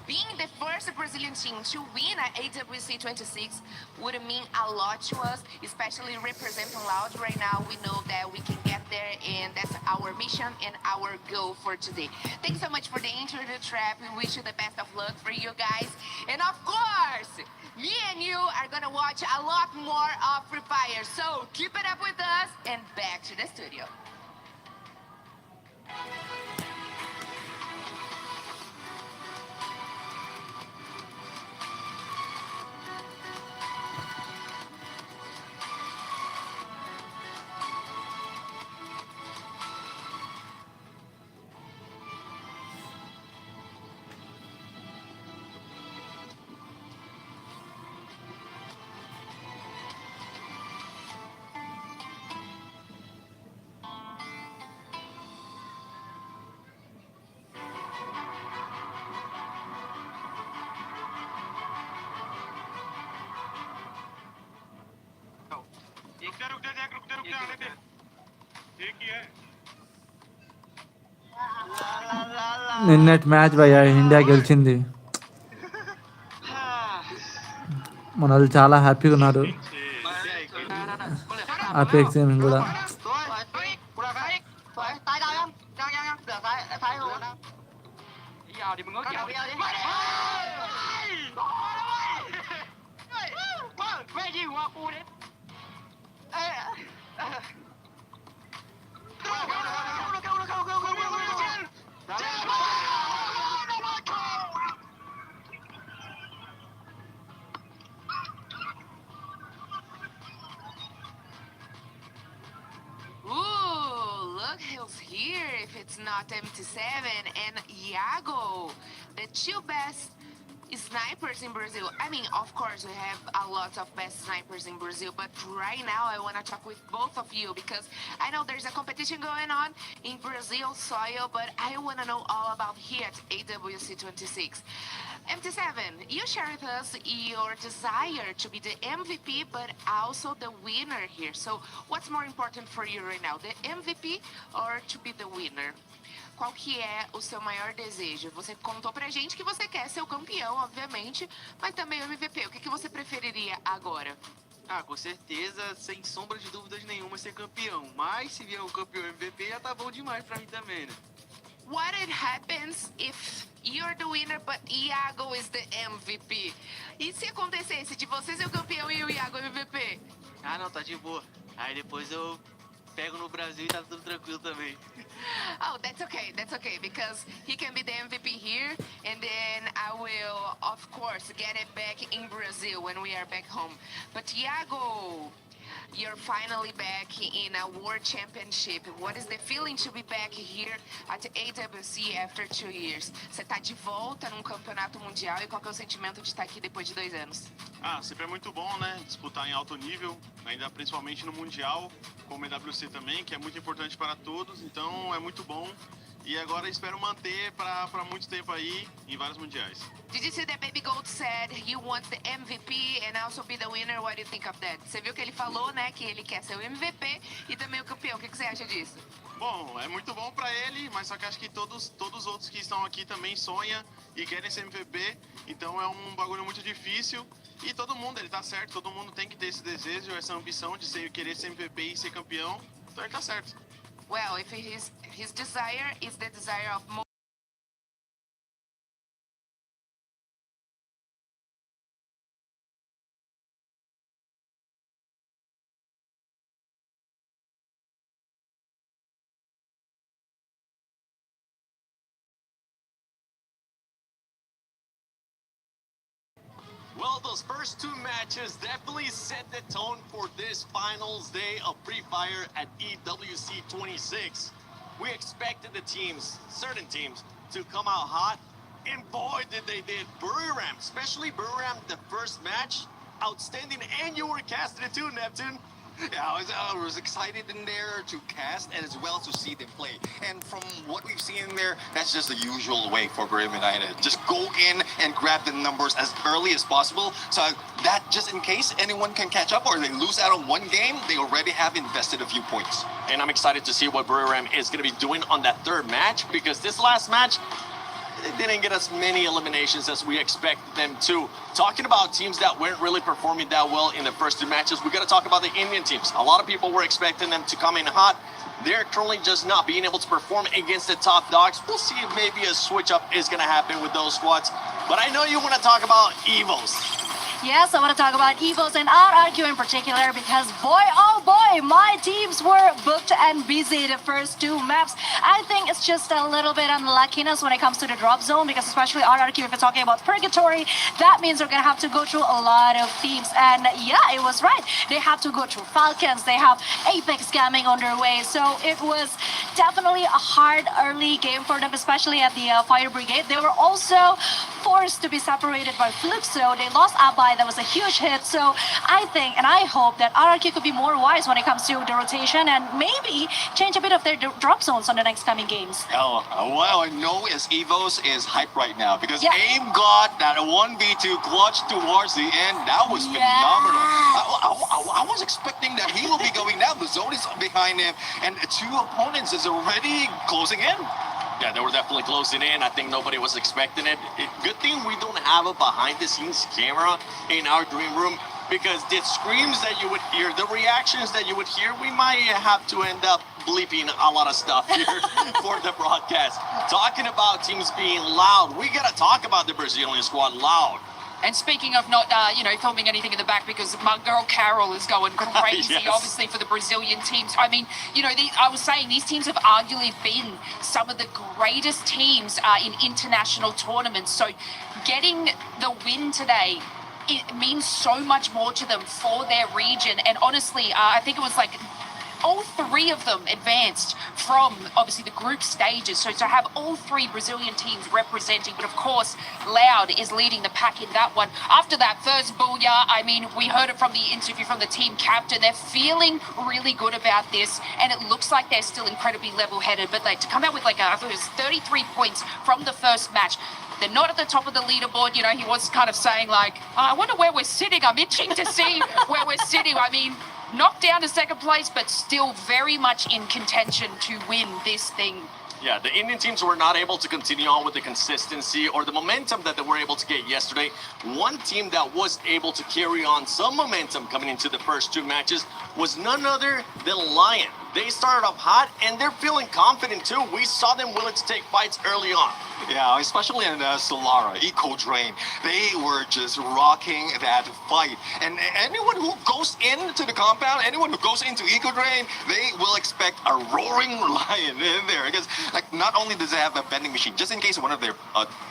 being the first Brazilian team to win at AWC 26 would mean a lot to us, especially representing Loud right now. We know that we can get there, and that's our mission and our goal for today. Thanks so much for the interview, Trap. We wish you the best of luck for you guys. And of course, me and you are gonna watch a lot more of Free Fire. So keep it up with us, and back to the studio. నిన్నటి match భయ్యా India గెలిచింది. మన వాళ్ళు చాలా హ్యాపీగా ఉన్నారు. అపేక్ష కూడా Who's here if it's not MT7 and Iago, the two best Snipers in Brazil. I mean, of course, we have a lot of best snipers in Brazil, but right now I want to talk with both of you because I know there's a competition going on in Brazil soil, but I want to know all about here at AWC 26. MT7, you share with us your desire to be the MVP, but also the winner here. So what's more important for you right now, the MVP or to be the winner? Qual que é o seu maior desejo? Você contou pra gente que você quer ser o campeão, obviamente, mas também o MVP. O que você preferiria agora? Ah, com certeza, sem sombra de dúvidas nenhuma, ser campeão. Mas se vier o campeão MVP, já tá bom demais pra mim também, né? What it happens if you're the winner, but Iago is the MVP? E se acontecesse de você ser o campeão e o Iago MVP? Ah, não, tá de boa. Aí depois eu pego no Brasil e tá tudo tranquilo também. Oh, that's okay, because he can be the MVP here, and then I will, of course, get it back in Brazil when we are back home. But Iago, you're finally back in a World Championship. What is the feeling to be back here at AWC after 2 years? Você tá de volta num campeonato mundial e qual que é o sentimento de estar aqui depois de 2 anos? Ah, sempre é muito bom, né? Disputar em alto nível, ainda principalmente no Mundial, como EWC também, que é muito importante para todos, então é muito bom. E agora espero manter para muito tempo aí em vários mundiais. Did you see that Baby Gold said he wants the MVP and also be the winner? What do you think of that? Você viu que ele falou, né, que ele quer ser o MVP e também o campeão. O que você acha disso? Bom, é muito bom para ele, mas só que acho que todos os outros que estão aqui também sonham e querem ser MVP, então é um bagulho muito difícil. E todo mundo, ele tá certo, todo mundo tem que ter esse desejo, essa ambição de querer ser MVP e ser campeão, então ele tá certo. Well, if his desire is the desire of most. Well, those first 2 matches definitely set the tone for this finals day of Free Fire at EWC 26. We expected the teams, certain teams, to come out hot, and boy did they did. Buriram, especially Buriram, the first match, outstanding, and you were casted too, Neptune. Yeah, I was excited in there to cast and as well to see them play. And from what we've seen in there, that's just the usual way for Buriram United. Just go in and grab the numbers as early as possible. So that just in case anyone can catch up or they lose out on one game, they already have invested a few points. And I'm excited to see what Buriram is going to be doing on that 3rd match, because this last match, they didn't get as many eliminations as we expected them to. Talking about teams that weren't really performing that well in the first 2 matches, we got to talk about the Indian teams. A lot of people were expecting them to come in hot. They're currently just not being able to perform against the top dogs. We'll see if maybe a switch up is going to happen with those squads. But I know you want to talk about Evos. Yes, I want to talk about Evos and RRQ in particular because boy, oh boy, my teams were booked and busy the first 2 maps. I think it's just a little bit unluckiness when it comes to the drop zone because especially RRQ, if we're talking about Purgatory, that means they're going to have to go through a lot of teams. And yeah, it was right. They have to go through Falcons. They have Apex coming on their way. So it was definitely a hard early game for them, especially at the Fire Brigade. They were also forced to be separated by Fluxo. They lost Abai. That was a huge hit. So I think and I hope that RRQ could be more wise when it comes to the rotation and maybe change a bit of their drop zones on the next coming games. Oh, well, I know as Evos is hype right now because AIM got that 1v2 clutch towards the end. That was phenomenal. I was expecting that he will be going down. The zone is behind him and 2 opponents is already closing in. Yeah, they were definitely closing in. I think nobody was expecting it. Good thing we don't have a behind-the-scenes camera in our dream room, because the screams that you would hear, the reactions that you would hear, we might have to end up bleeping a lot of stuff here for the broadcast. Talking about teams being loud, we gotta talk about the Brazilian squad loud. And speaking of not, filming anything in the back because my girl Carol is going crazy, Yes. obviously, for the Brazilian teams. I mean, I was saying these teams have arguably been some of the greatest teams in international tournaments. So getting the win today, it means so much more to them for their region. And honestly, I think it was like all three of them advanced from obviously the group stages. So to have all three Brazilian teams representing, but of course, Loud is leading the pack in that one. After that first booyah, I mean, we heard it from the interview from the team captain. They're feeling really good about this, and it looks like they're still incredibly level-headed. But like to come out with like I thought it was 33 points from the first match. They're not at the top of the leaderboard. You know, he was kind of saying like, I wonder where we're sitting. I'm itching to see where we're sitting. I mean, knocked down to second place, but still very much in contention to win this thing. Yeah, the Indian teams were not able to continue on with the consistency or the momentum that they were able to get yesterday. One team that was able to carry on some momentum coming into the first two matches was none other than Lion. They started off hot, and they're feeling confident too. We saw them willing to take fights early on. Yeah, especially in Solara, Eco Drain. They were just rocking that fight. And anyone who goes into the compound, anyone who goes into Eco Drain, they will expect a roaring lion in there. Because like not only does it have a vending machine, just in case one of their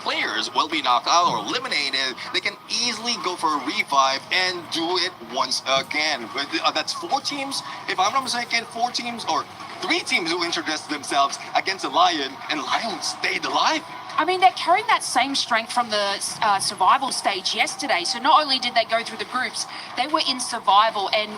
players will be knocked out or eliminated, they can easily go for a revive and do it once again. That's 4 teams, if I'm not mistaken, 4 teams or 3 teams who introduced themselves against a Lion, and Lion stayed alive. I mean, they're carrying that same strength from the survival stage yesterday. So not only did they go through the groups, they were in survival, and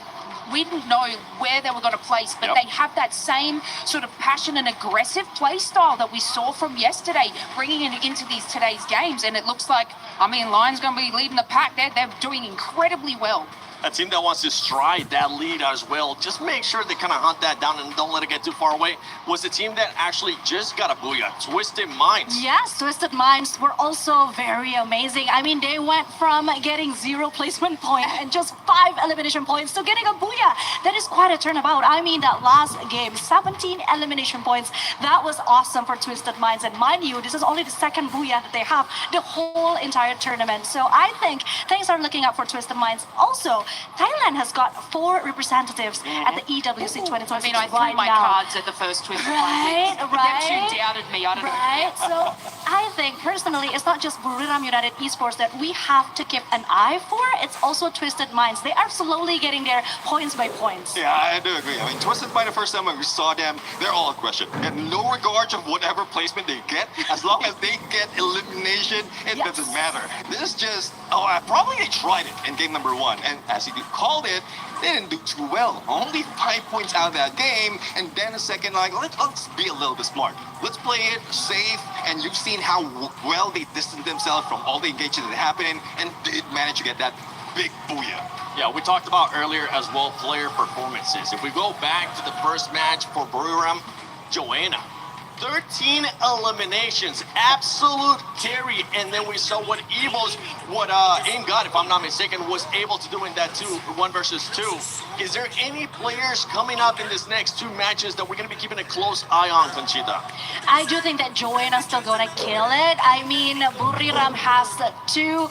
we didn't know where they were going to place, but they have that same sort of passion and aggressive play style that we saw from yesterday, bringing it into today's games. And it looks like, I mean, Lion's going to be leading the pack. They're doing incredibly well. A team that wants to stride that lead as well, just make sure they kind of hunt that down and don't let it get too far away, was the team that actually just got a booyah, Twisted Minds. Yes, Twisted Minds were also very amazing. I mean, they went from getting 0 placement point and just 5 elimination points to getting a booyah. That is quite a turnabout. I mean, that last game, 17 elimination points. That was awesome for Twisted Minds. And mind you, this is only the second booyah that they have the whole entire tournament. So I think things are looking up for Twisted Minds. Also, Thailand has got 4 representatives at the EWC 2026 I mean, I threw right my now. cards at the first Twisted Right, Minds. right. Neptune doubted me. I don't know. Right. So I think personally, it's not just Buriram United Esports that we have to keep an eye for. It's also Twisted Minds. They are slowly getting there points by points. Yeah, I do agree. I mean, Twisted by the first time when we saw them, they're all aggression. And no regard of whatever placement they get, as long as they get elimination, it doesn't matter. This is just, probably they tried it in game number 1. And as you called it, they didn't do too well. Only 5 points out of that game. And then a second, like, let's be a little bit smart. Let's play it safe. And you've seen how well they distanced themselves from all the engagements that happened and did manage to get that big booyah. Yeah, we talked about earlier as well player performances. If we go back to the first match for Buriram, Joanna, 13 eliminations, absolute carry, and then we saw what Aim God, if I'm not mistaken, was able to do in that 1 versus 2. Is there any players coming up in this next 2 matches that we're going to be keeping a close eye on, Conchita? I do think that Joanna's still gonna kill it. I mean, Buriram has 2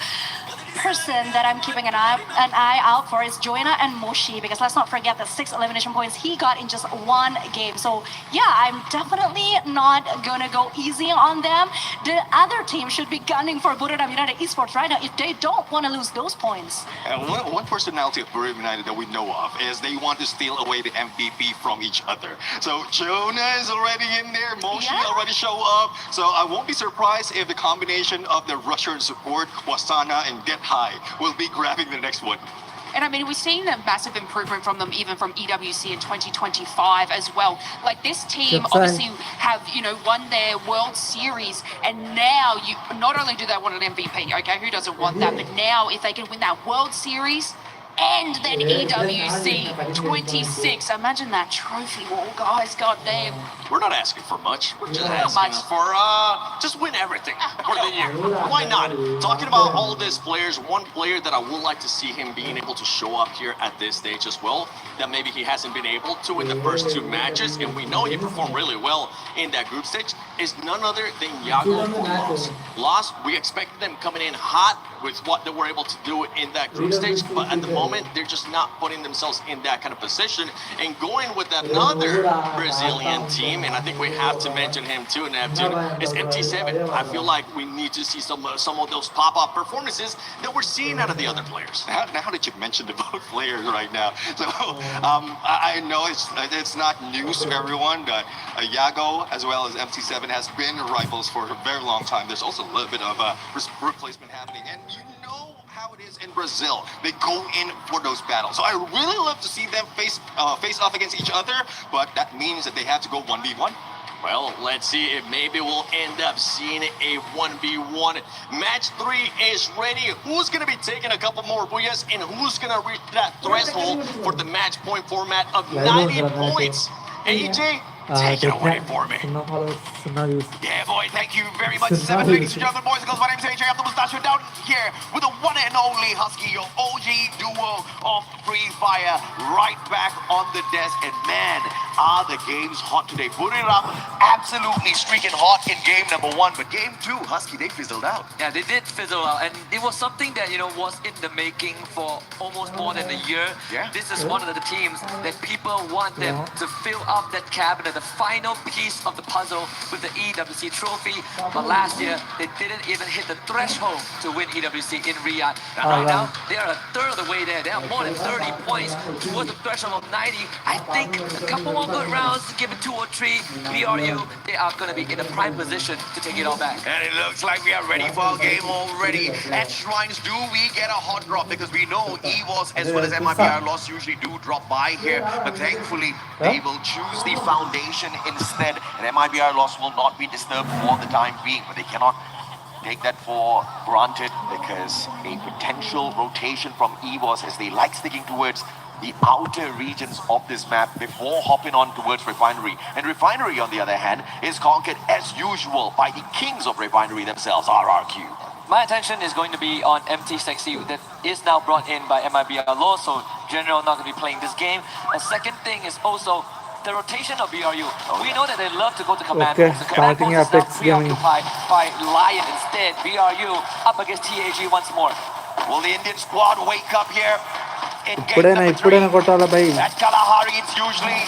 person that I'm keeping an eye out for is Joanna and Moshi, because let's not forget that 6 elimination points he got in just 1 game. So yeah, I'm definitely not gonna go easy on them. The other team should be gunning for Buriram United Esports right now if they don't want to lose those points. One personality of Buriram United that we know of is they want to steal away the MVP from each other. So Jonah is already in there, Moshi already show up. So I won't be surprised if the combination of the Russian support, Wasana and Get High, will be grabbing the next one. And I mean, we've seen a massive improvement from them, even from EWC in 2025 as well. Like this team obviously have, won their World Series, and now not only do they want an MVP, okay, who doesn't want that, but now if they can win that World Series and then EWC 26, imagine that trophy wall, guys, goddamn. We're not asking for much. We're just asking for just win everything for the year. Why not? Talking about all these players, one player that I would like to see him being able to show up here at this stage as well, that maybe he hasn't been able to in the first 2 matches, and we know he performed really well in that group stage, is none other than Yago for Lost. We expected them coming in hot, with what they were able to do in that group stage. But at the moment, they're just not putting themselves in that kind of position. And going with another Brazilian team, and I think we have to mention him too, Neptune, is MT7. I feel like we need to see some of those pop-up performances that we're seeing out of the other players. Now that you've mentioned the both players right now, so I know it's not news to everyone that Yago as well as MT7 has been rivals for a very long time. There's also a little bit of a replacement happening, and you know how it is in Brazil. They go in for those battles. So I really love to see them face off against each other, but that means that they have to go 1v1. Well, let's see if maybe we'll end up seeing a 1v1. Match 3 is ready. Who's going to be taking a couple more booyahs, and who's going to reach that threshold for the match point format of 90 points? AJ, take it away for me. Yeah, boy, thank you very much. 7 ladies and gentlemen, boys and girls, my name is AJ Abdul Mustachio down here with the one and only Husky, your OG duo of Free Fire, right back on the desk. And man, are the games hot today. Buriram absolutely streaking hot in game number 1, but game 2, Husky, they fizzled out. Yeah, they did fizzle out, and it was something that was in the making for almost more than a year. Yeah. This is one of the teams that people want them to fill up that cabinet, the final piece of the puzzle with the EWC trophy. But last year, they didn't even hit the threshold to win EWC in Riyadh. And right now, they are a third of the way there. They are more than 30 points towards the threshold of 90. I think a couple more good rounds, give it 2 or 3, BRU, they are going to be in a prime position to take it all back. And it looks like we are ready for a game already. At Shrines, do we get a hot drop? Because we know EVOS as well as MIBR Loss usually do drop by here. But thankfully, they will choose the foundation instead. And MIBR Loss will not be disturbed for the time being. But they cannot take that for granted because a potential rotation from EVOS as they like sticking towards the outer regions of this map before hopping on towards Refinery. And Refinery, on the other hand, is conquered as usual by the kings of Refinery themselves, RRQ. My attention is going to be on MT Sexy that is now brought in by MIBR Law, so General not going to be playing this game. A second thing is also the rotation of BRU. We know that they love to go to command. Okay, post. The command starting post is now Apex Gaming. preoccupied by Lion instead. BRU up against TAG once more. Will the Indian squad wake up here? ఇప్పుడైనా కొట్టాలా భయ్. At Kalahari, it's usually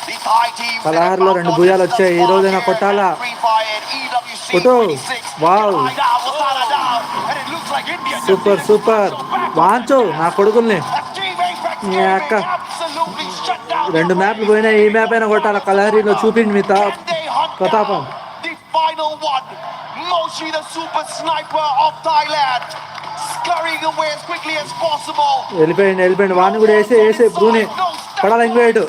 the Thai teams that have కలహార్లో found 2 భుజాలు వచ్చాయి. ఈ రోజైనా here కొట్టాలా. at Free Fire and EWC కొట్టు. 26. Wow. Wasana down, and it looks like India just super did it. Super. So back Wanchoo నా కొడుకుల్ని. That's Team Apex ఈ Gaming అక్క. absolutely shut down 2 the మ్యాప్లు పోయినా ఈ మ్యాప్ అయినా కొట్టాలా. కలహరిలో చూపిండి మీ Can they hunt ప్రతాపం. down the final one? Moshi, the super sniper of Thailand, scurrying away as quickly as possible. వెళ్ళిపోయింది వాడిని కూడా వేసే బ్రూని పడాలి invite.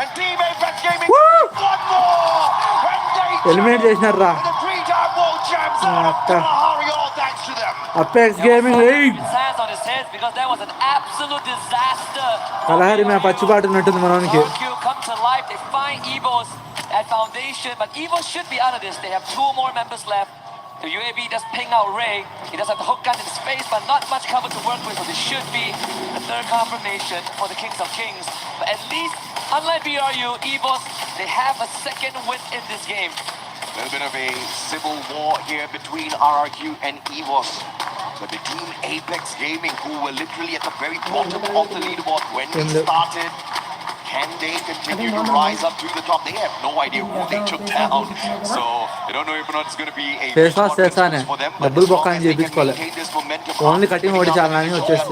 And Team Apex Gaming Woo! one more. And they eliminate చేసినారు రా. the 3-time world champs out of అక్క. Kalahari, all thanks to them. Apex gaming His hands on his head because that was an absolute disaster. Kalahari map పచ్చిబాటున్నట్టుంది మనకి. RRQ come to life. They find EVOS at Foundation, but EVOS should be out of this. They have 2 more members left. The UAV does ping out Ray. He does have the hook gun in his face, but not much cover to work with, so this should be the 3rd confirmation for the Kings of Kings. But at least, unlike BRU, EVOS, they have a second win in this game. A little bit of a civil war here between RRQ and EVOS. But the Team Apex Gaming, who were literally at the very bottom of the leaderboard when we started, can they continue to rise up to the top? They have no idea who they took down. So, I don't know if or not it's going to be a Face good off చేస్తానే. for them. But డబ్బులు as long బొక్క as అని they can చేపించుకోలే. maintain this momentum, only cutting ఒకటి చాలని వచ్చేసి.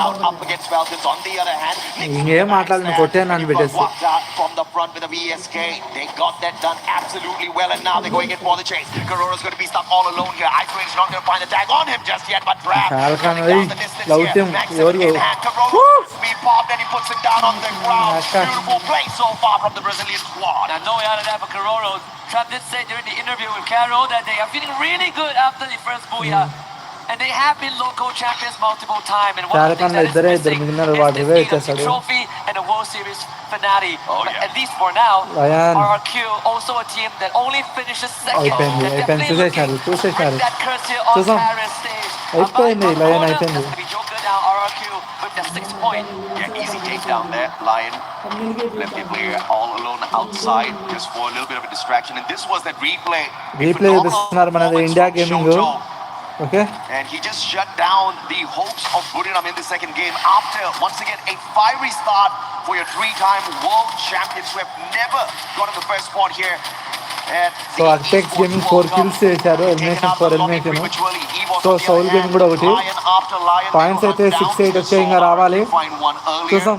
Loud up against Falcons on the other hand. ఇంకేం మాట్లాడను కొట్టాను అని పెట్టేసి. Walked out from the front with a VSK. They got that done absolutely well, and now they're going in for the chase. Karora's going to be stuck all alone here. Icewave's not going to find the tag on him just yet, but Brad Falcon, running down the distance love here. him. Max Yoru. in hand. Karora speed popped and he puts it down on the ground. Aka. Beautiful play so far from the Brazilian squad. Now, no out of that for Karoro. Trav did say during the interview with Caro that they are feeling really good after the first booyah. And they have been local champions multiple times. And one of the things that is missing is the EWC trophy and the World Series finale. But at least for now, Lion. RRQ also a team that only finishes second. అయిపోయింది They're అయిపోయింది definitely చూసేసినారు looking to చూసేసినారు break that curse here on చూసాం Paris stage. అయిపోయింది lion అయిపోయింది. That's gonna be Joker now, RRQ with their 6th point. Yeah, easy takedown there. Lion left the player all alone outside just for a little bit of a distraction. And this was that replay. Replay చూపిస్తున్నారు మనది India gaming. Okay And he just shut down the hopes of Buriram in the second game after, once again, a fiery start for your three-time world champions who have never got in the first spot here. So Atex gaming 4 kills చేశారు, elimination 4 elimination. So Soul gaming కూడా ఒకటి. Points అయితే 6-8 వచ్చాయి, ఇంకా రావాలి చూసాం.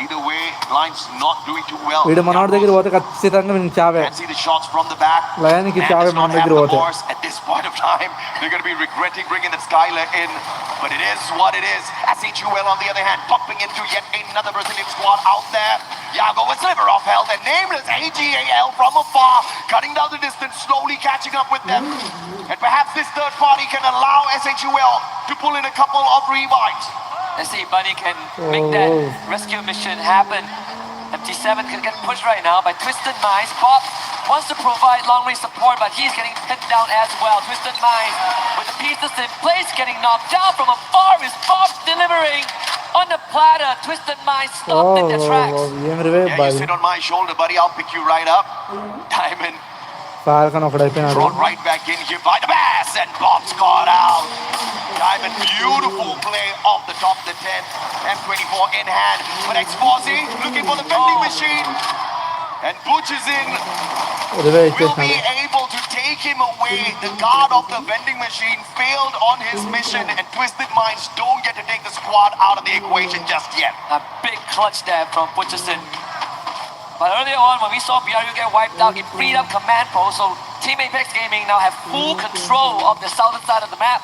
Either way, Lions not doing too well. వీడు మనోడి దగ్గర పోతే ఖచ్చితంగా వీనికి చావే. And see the shots from the back. లయన్కి చావే మన దగ్గర పోతే. At this point of time, they're going to be regretting bringing that Skylar in. But it is what it is. SHUL on the other hand, bumping into yet another Brazilian squad out there. Yago with sliver of health and nameless AGAL from afar, cutting down the distance, slowly catching up with them. And perhaps this third party can allow SHUL to pull in a couple of revives. Let's see if Bunny can make that rescue mission happen. MT7 can get pushed right now by Twisted Minds. Bob wants to provide long-range support, but he's getting pinned down as well. Twisted Minds with the pieces in place, getting knocked down from afar. Is Bob delivering on the platter? Twisted Minds stopped in their tracks. Yeah, you sit on my shoulder, buddy. I'll pick you right up. Diamond Falcon ఒకడు అయిపోయినాడు. brought right back in here by the Bass, and Bob's caught out. Diamond, beautiful play off the top of the 10. M24 in hand, but Exposy looking for the vending machine. And Butch is in. Will be able to take him away. The guard of the vending machine failed on his mission, and Twisted Minds don't get to take the squad out of the equation just yet. A big clutch there from Butcherson. But earlier on, when we saw BRU get wiped out, it freed up command post, so Team Apex Gaming now have full control of the southern side of the map.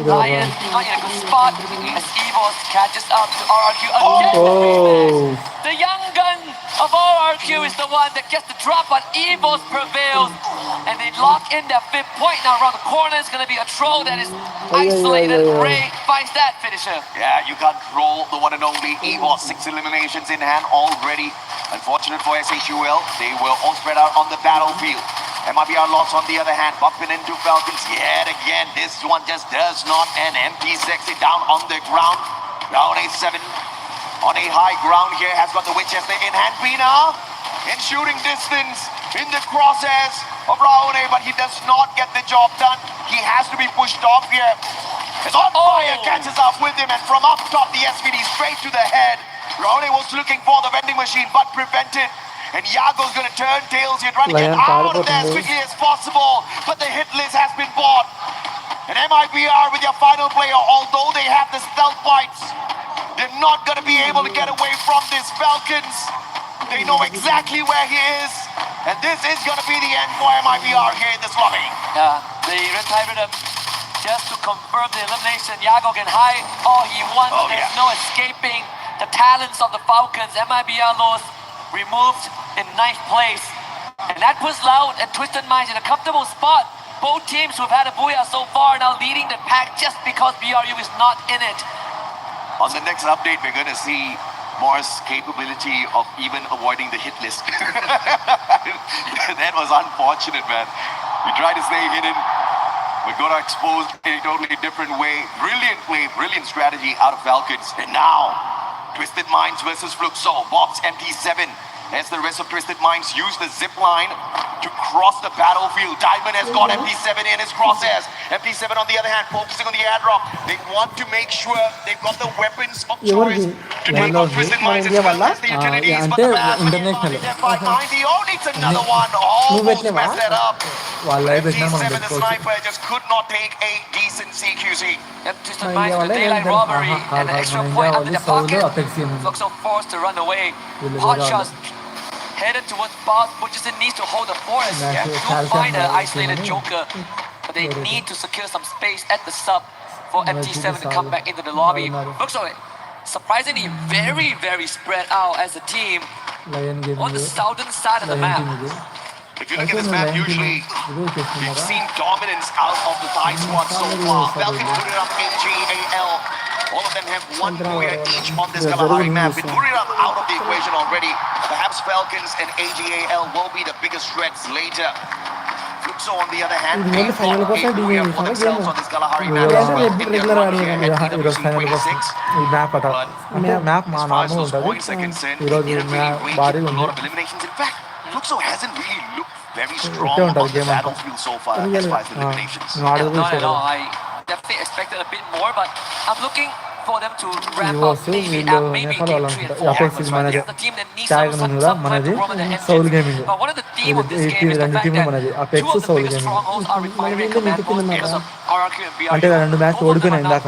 Lion not in a good spot as Evos catches up to RRQ again. The young gun of RRQ is the one that gets the drop, but Evos prevails. And they lock in their 5th point. Now around the corner is going to be a troll that is isolated. Ray finds that finisher. Yeah, you can't roll the one and only Evos. 6 eliminations in hand already. Unfortunate for SHUL, they were all spread out on the battlefield. MIBR lost on the other hand, bumping into Falcons yet again. This one just does not end. MP60 down on the ground. Round A7 on a high ground here has got the Winchester in hand. Pina in shooting distance in the crosshairs of Raone, but he does not get the job done. He has to be pushed off here. As on fire catches up with him, and from up top the SVD straight to the head. Raone was looking for the vending machine but prevented. And Yago's going to turn tails here, trying to get out of there as quickly as possible. But the hit list has been bought. And MIBR with their final player, although they have the stealth bites, they're not going to be able to get away from this Falcons. They know exactly where he is. And this is going to be the end for MIBR here in this lobby. Yeah, the Red Tide Rhythm just to confirm the elimination. Yago can hide all he wants. There's no escaping the talents of the Falcons. MIBR lost, removed in 9th place. And that puts Loud and Twisted Minds in a comfortable spot. Both teams who've had a booyah so far now leading the pack just because BRU is not in it. On the next update, we're going to see Morris' capability of even avoiding the hit list. That was unfortunate, man. We tried to stay hidden. We got exposed in a totally different way. Brilliant play, brilliant strategy out of Falcons. And now, Twisted Minds versus Fluxo. Bob's MT7 as the rest of Twisted Minds use the zip line to cross the battlefield. Diamond has got MT7 in his crosshairs. MT7 on the other hand focusing on the airdrop. They want to make sure they've got the weapons of choice to take on Twisted Minds as well as the utilities. But the Bass with the ball in their 5-9. He needs another one. Almost messed that up. MT7 the sniper just could not take a decent CQC. Yep, Twisted Minds with daylight robbery and an extra point under their pocket. Fluxo forced to run away. Hot shots headed towards Bob. Butcherson needs to hold the forest. To find an isolated Joker. But they need to secure some space at the sub for MT7 to come back into the lobby. Fluxo surprisingly very spread out as a team on the southern side of the map. If you look at this map, usually we've seen dominance out of the Thai squad so far. Falcons Buriram, AGAL. All of them have one player each on this Kalahari map. With Buriram out of the equation already, perhaps Falcons and AGAL will be the biggest threats later. Fluxo on the other hand, they've got a player for themselves on this Kalahari map as well. In their run here at TWC 26. But as far as those points are concerned, they didn't really wage a lot of eliminations. In fact, Fluxo hasn't really looked very strong on the battlefield so far as far as eliminations. Not at all. I definitely expected a bit more, but I'm looking for them to ramp EVOS up maybe వీళ్ళు maybe Nepal game వాళ్ళు 3 and అనుకుంటా 4 apex onwards, right? మనది This is the team that needs tag some కూడా time to మనది run their Saul engines. Gaming But one of the theme of this ఈ game is the రెండు fact టీంలు that మనది two apex of the Saul biggest gaming strongholds are requiring command posts because of RRQ and BRQ. అంటే రెండు match Both of them ఓడిపోయినాయి are ఇందాక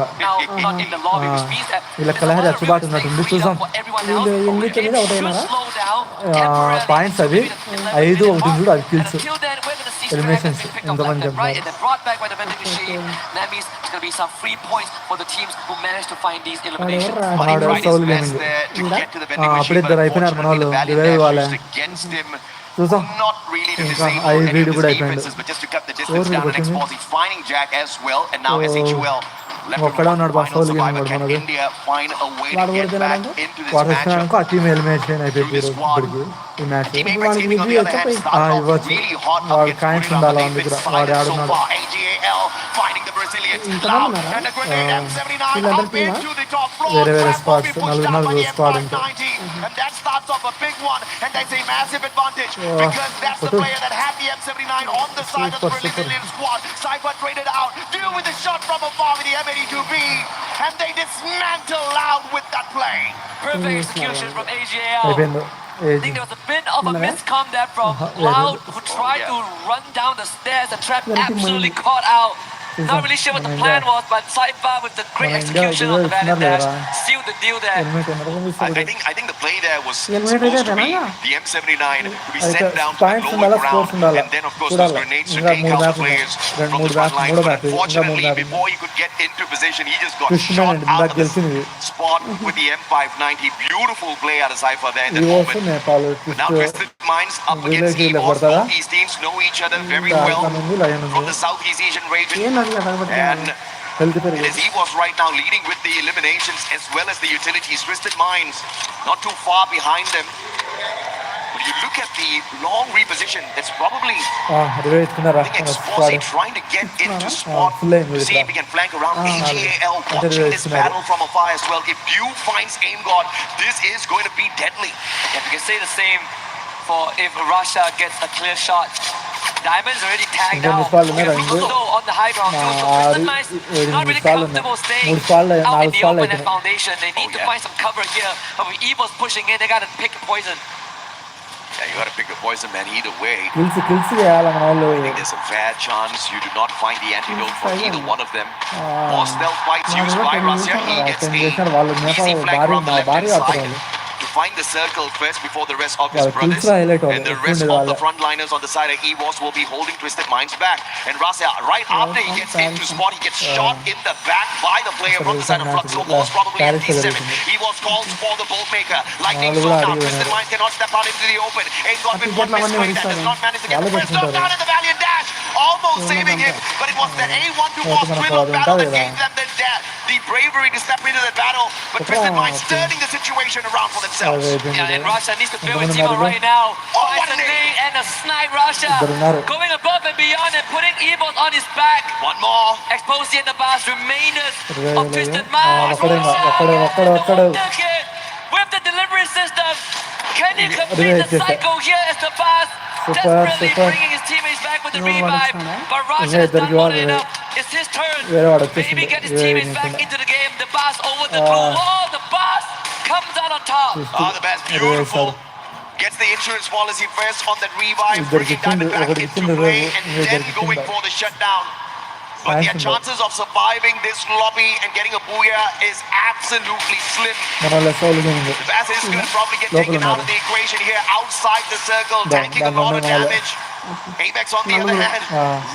not in the lobby, which means that వీళ్ళ there's a Kalahari lot of అచ్చుబాటు real ఉన్నట్టుంది estate freed చూసాం up for everyone వీళ్ళు else. ఎన్నిటి మీద It out should అయినారా slow down temporarily points to అవి maybe the 11 ఐదు minute ఒకటి mark. చూడు అది And kills until then, we're going to see Eliminations Dragons being picked up ఎంతమంది left and right చెప్తున్నారు and then brought back by the vending machine. That means it's going to be some free points for the teams who manage to find these eliminations. But he ఆడ tried his Saul best gaming there to get to the vending అప్పుడే machine, but ఇద్దరు అయిపోయినారు మన వాళ్ళు unfortunately the revive Valiant వాళ్ళే Dash used against him. చూసాం Not really to ఇంకా disable ఐదు any వీడు of కూడా his అయిపోయిండు defenses, but just to cut the distance ఎవరు down and కొట్టింది expose. He's finding Jack as well, and now Oh. SHUL left with ఒక్కడే one ఉన్నాడు boss final Saul gaming survivor. కూడా Can మనది India find a way వాడు to get back ఓడిపోయినాడంటే into this వాడు matchup? వచ్చినాక ఆ టీం ఎలిమినేషన్ అయిపోయింది Through the ఈరోజు squad. ఇప్పటికి ఈ మ్యాచ్ Team ఇప్పుడు Apex వాడికి Gaming on the review other hand చెప్పి started off ఇవ్వచ్చు really hot up వాడు against కాయిన్స్ Buriram, ఉండాలి but వాళ్ళ they've దగ్గర been వాడు silent so ఆడున్నాడు far. AGAL finding the Brazilians. ఇంతమంది Now, ఉన్నారా and a grenade M79 వీళ్ళందరూ up టీమా into the top floor. వేరే వేరే Trap will be squads pushed down by నలుగురు the స్క్వాడ్ ఉంటాయి M590. And that starts off a big one, and that's a massive advantage because that's the Super. player that had the M79 on the side of the Super, super. Brazilian squad. Cypher traded out, deal with a shot from afar with the M82B, and they dismantle Loud with that play. Perfect execution from AGL. అయిపోయింది I think there was a bit of a miscom there from Loud, who tried to run down the stairs. The trap absolutely caught out. Not really sure what the plan was, but Cypher with the great execution on the Valiant Dash sealed the deal there. Helmet I think the play there was Eliminate supposed to be అయిపోయారా? the M79 to be అయితే sent down to the points lower ఉండాలా scores ground, ఉండాలా and then of course those చూడాలి grenades to ఇంకా take మూడు out the map players రెండు from మూడు the front map line. మూడో But మ్యాప్ ఇంకా మూడు unfortunately, map before he could get into position, he just got Krishna shot and out Black of the Gelsini. spot with the M590. Beautiful play out of Cypher there in that US moment. Nepal But now Twisted Minds up Village against వీళ్ళకి EVOS. పడతారా? Both these teams know each other very ఇంకా well అక్కడ ఉంది lion from ఉంది the Southeast Asian region. ఏం అట్లా తగ్గబడుతున్నారు And health it పెరిగి is EVOS right now leading with the eliminations as well as the utilities. Twisted Minds not too far behind them. But you look at the long reposition, it's probably revive ఇస్తున్నారా I think squad Exposé trying to get into spot full lane to with see it. if he can flank around. Ah, AGAL okay. watching this Scenario. battle from afar as well. If Dew finds Aim God, this is going to be deadly. If you can say the same for if Russia gets a clear shot. Diamond's already tagged ఇంకా out. ముస్పాలు ఉన్నారా ఇంకో So on the high ground too, so ఆరు Twisted Minds ఏడు not really ముస్పాలు ఉన్నాయి comfortable staying మూడు స్పాళ్ళు out in నాలుగు the స్పాళ్ళు open at అయిపోయినాయి foundation. They need to find some cover here. But with Evo's pushing in, they gotta pick a poison. Yeah, you got to pick a poison, man. Either way, kills చేయాలి మన వాళ్ళు I think there's a fair chance you do not find the antidote for either one of them. More stealth fights used by Russia. He gets attend a చేసినారు వాళ్ళు easy Nepal flank భారీ around the left భారీ hand ఆడుతున్నారు side వాళ్ళు to find the circle first before the rest of his వాళ్ళ brothers. Kills highlight And the వాళ్ళు rest ఎక్కువ of వాళ్ళ the frontliners on the side of EVOS will be holding Twisted Minds back. And Russia, right after he gets into spot, he gets shot in the back by the player from the side of Flux. So most probably at D7. EVOS calls for the Boltmaker. Lightning వాళ్ళు slows కూడా down. అడిగి Twisted Minds cannot step out into the open. Aim got with one అట్లా misclick that does not manage to get the first knock down in the Valiant Dash. Almost saving him, but it was that A1-2-1 thrill of battle that gave them the bravery to step into the battle. But Twisted Minds turning the situation around for themselves. Yeah, and Russia needs to build a team up right now. what a Finally, and a snipe Russia ఇద్దరు ఉన్నారు going above and beyond and putting Evos on his back. One more. Exposing the bars remainers Right, of right, Twisted right. Minds. ఒక్కడే ఇంకా, ఒక్కడు. With the delivery system, can he Right, complete the right. cycle here as the Bars desperately super. bringing his teammates back with the No, what revive? is that? But Russia Yeah, has done there you more are, than right. enough. It's his turn. వేరే వాడు వచ్చేసింది Maybe get his వేరే teammates back నిమిషంలో. into the game. The Bars over the blue wall. The Bars comes out on top. Ah, the best. Beautiful. Gets the insurance policy first on that revive, ఇద్దరికి bringing ఇచ్చిండు, Diamond back ఒకరికి into ఇచ్చిండు, play, and ఇద్దరికి then ఇచ్చిండు. going for the shutdown. But their Nice chances of surviving this lobby and getting a booyah is absolutely slim. మన వాళ్ళ సౌలు gaming The Bass is going to probably get Local taken out of matter. the equation here, outside the circle, Down, tanking a down, lot down, of down, down. damage. Apex on the other hand,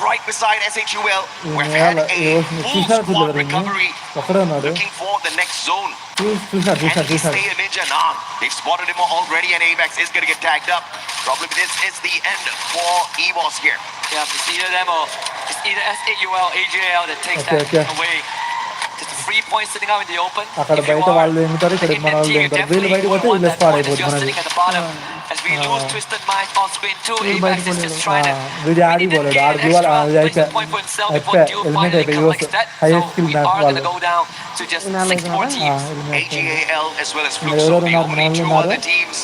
right beside SHUL, who had వేళ a full చూసారు squad చూడలేదు recovery, ఒక్కడే ఉన్నాడు looking for the next zone. చూసారు Can he చూసారు stay a ninja? Nah, they've spotted him already, and Apex is going to get tagged up. Probably this is the end for EVOS here. Yeah, it's either them or it's either SAUL, AJL that takes Okay, that okay. away. Just a free point sitting out in the open. అక్కడ If you బయట are వాళ్ళు ఎన్నుతారు ఇక్కడ in మన that వాళ్ళు team, you ఎన్నుతారు వీళ్ళు definitely బయటకు would పోతే want వీళ్ళు that స్పాట్ point as అయిపోతుంది you're మనది sitting at the bottom. As we lose Twisted Minds on spin 2, Apex is just trying to... వీడి ఆడి He didn't పోలేడు get ఆడు an దివాలి extra అది placement అయిపోయి point for himself before అయిపోయి Dew eliminate finally అయిపోయి collects that. Highest So skill we match are going వాళ్ళు to go down to just 6 more teams. AGAL as well as ఎవరెవరు Fluxo, the ఉన్నారు? only two ఉన్నారు? other teams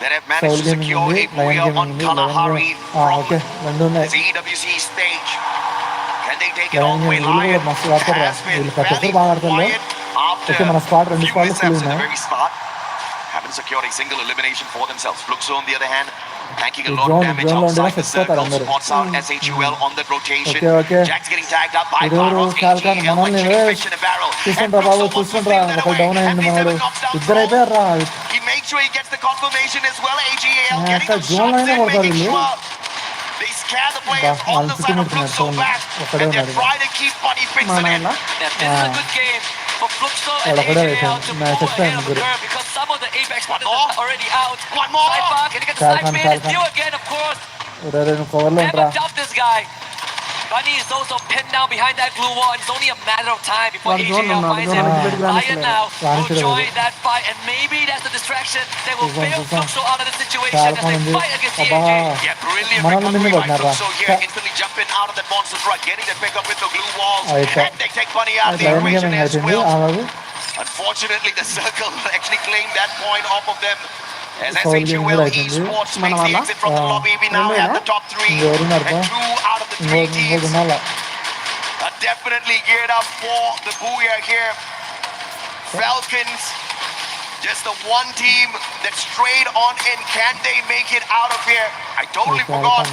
that have managed Saul to gaming secure ఉంది a lion booyah gaming on ఉంది Kalahari okay రెండు ఉన్నాయి this EWC stage. and they take it all the way. వీళ్ళు కూడా Lion మస్తు ఆడతారు has been వీళ్ళు ప్రతి fairly ఒక్కరు బాగా ఆడతారు. quiet after ఓకే మన స్క్వాడ్ 2 few స్క్వాడ్లు ఫుల్ missteps in the ఉన్నాయి. very start. Haven't secured a single elimination for themselves. Fluxo on the other hand, tanking a The lot of zone- damage zone లో ఉంటేనే outside the చచ్చిపోతారు circle. అందరూ. Spots out SHUL on the rotation. Okay. Jack's getting tagged up by ఎవరు Barros. కాల్కాన్ AGL మనల్ని like fish in a barrel. And చూసుకుంటారా బాబు Fluxo wants to చూసుకుంటారా steal that ఒకరు away. Down అయ్యింది మనోడు MD7 knocks down ఇద్దరు Flo. అయిపోయారు రా. He makes sure he gets the confirmation as well. AGL getting అక్కడ the zone shots లోనే in, కొడతారు making వీళ్ళు. sure they scare the players బా, on the వాళ్ళు side of చుట్టుముడుతున్నారు Fluxo చూడండి. back. ఒక్కడే And they're ఉన్నారు. trying to keep Buddy Fix మా in. నాన్న Now, this is a good game for Fluxo and వాడు ఒకడే AJL వేసాడు. to మ్యాచ్ move వచ్చాయి ahead of the ముగ్గురు. curve because some of the Apex players more. are already out. One more. Saifa, can he get the Kalkan, snipe in? And Kalkan. Dio again, of course. నువ్వు కవర్లో ఉంటారా? Never doubt this guy. Bunny is also pinned down behind that blue wall. It's only a matter of time before One zone, AJL no, finds no, him. no, no, Lion now Run will to the join middle. that fight, and maybe that's the distraction that will This one, bail this one. Fluxo out of the situation as Kalkan they ఉంది. fight against the అబ్బా. AJ. Yeah, brilliant మనల్ని recovery ముందు by కొట్టినారా? Fluxo here, instantly jumping out of that monster's run, getting the pick up with the glue walls, అయితే. and they take Bunny out of the line equation gaming as అయిపోయింది. well. అలాగే Unfortunately, the circle actually claimed that point off of them. As Foul game SHUL కూడా అయిపోయింది. Esports మన makes the వల్ల? exit from the lobby. We now have the top three, ఇంకెవరున్నారు and బా? 2 out of the 3 ఇంకోటి teams ఉండాలా? are definitely geared up for the Booyah here. Falcons, just the one team that strayed on in. Can they make it out of here? I totally forgot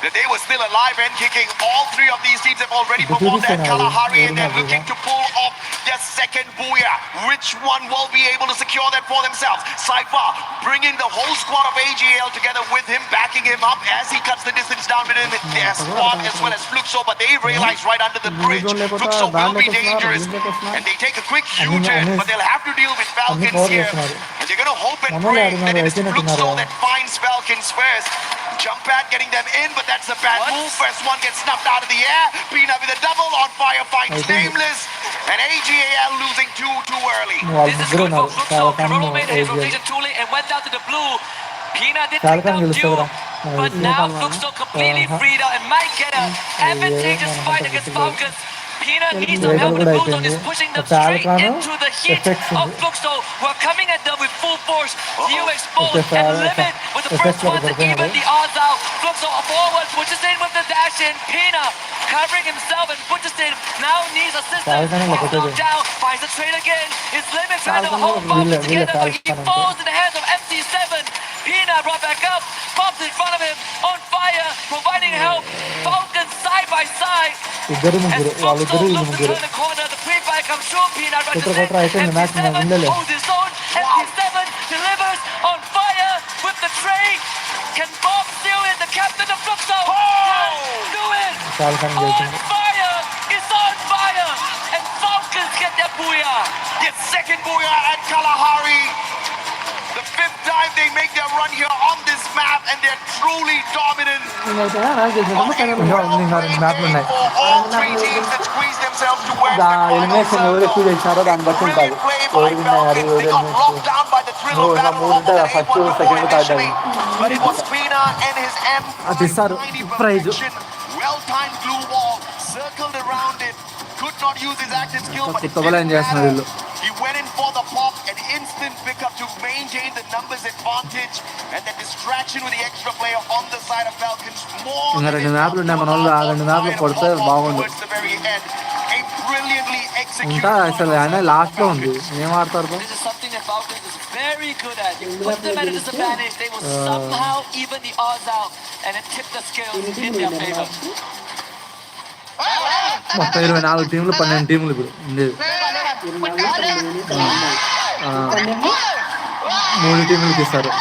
that they were still alive and kicking. All 3 of these teams have already The performed Turis at are Kalahari, and now they're moving looking to pull off their second Booyah. Which one will be able to secure that for themselves? Saifa bringing the whole squad of AGL together with him, backing him up as he cuts the distance down within their squad as well as Fluxo, but they realize right under the bridge, Fluxo will be dangerous, and they take a quick U-turn, but they'll have to deal with Falcons here, and they're going to hope and pray that it is Fluxo that finds Falcons first. Jump pad getting them in, but that's a bad move. First one gets snuffed out of the air. Pina with a double on fire, finds Nameless, and AGAL losing 2 too early. వాళ్ళు This is ముగ్గురు good for ఉన్నారు. Fluxo. కాల్కాన్ Carolo made his AGL. rotation too late and went down to the blue. Pina did take Kalkan down Dio, గెలుస్తుందిరా. but now Fluxo completely freed out and might get an advantageous fight against Falcons. Pina needs some help with the blue zone. He's pushing them straight into the heat of Fluxo. We're coming at them with full force. Dio exposed and limit with the first one to even the odds out. Fluxo forward, pushes in with the dash in. Pina covering himself and pushes in. Now needs assistance. He's knocked down, finds the trade again. His limit trying to hold Falcons together, but he falls in the hands of MC7. Pina brought back up, pops in front of him, on fire, providing help. Falcons side by side. ఇద్దరు As ముగ్గురు Fluxo వాళ్ళిద్దరు వీళ్ళు looks to ముగ్గురు turn the corner, the pre-fire comes through. Pina rushes Kotra Kotra అయిపోయింది in. Match MC7 ఉండలే holds his own. MC7 delivers on fire with the trade. Can Bob steal it? The captain of Fluxo can do it. కాల్కాన్ On గెలిచింది. fire! It's on fire! And Falcons get their booyah! Get second Booyah at Kalahari. The 5th time they make their run here on this map, and they're truly dominant. ఇంకా మ్యాప్లు ఉన్నాయి. For all 3 teams that squeeze themselves towards the final elimination ఎవరు ఎక్కువ circle. చేసినారో దాన్ని బట్టి ఉంటుంది. Brilliant play by ఎవరు విన్నారు Falcons. ఎవరు They got locked down by the thrill of No, battle no, over that first, A1 before second, third initially. But it was Pina and his అది ఇస్తారు. Prize well-timed glue wall, circled around it, could not use his active skill, but it కొత్తగా ఏం didn't చేస్తున్నారు matter. వీళ్ళు. He went in for the pop, an instant pickup to maintain the numbers advantage, and the distraction with the extra player on the side of Falcons. More ఇంకా than 2 enough మ్యాప్లు ఉన్నాయి మన వాళ్ళు. ఆ 2 మ్యాప్లు to కొడితే pop off బాగుండు. towards the very end. A brilliantly executed ఇంకా అసలు ఆయన లాస్ట్ లో ఉంది. ఏం ఆడతారు బా? This is something that Falcons is very good at. You put them at a disadvantage, they will somehow even the odds out and then tip the scales in their favor. మొత్తం 24 టీంలు 12 టీంలు ఇప్పుడు ఉండేది. 3 టీంలకి ఇస్తారు.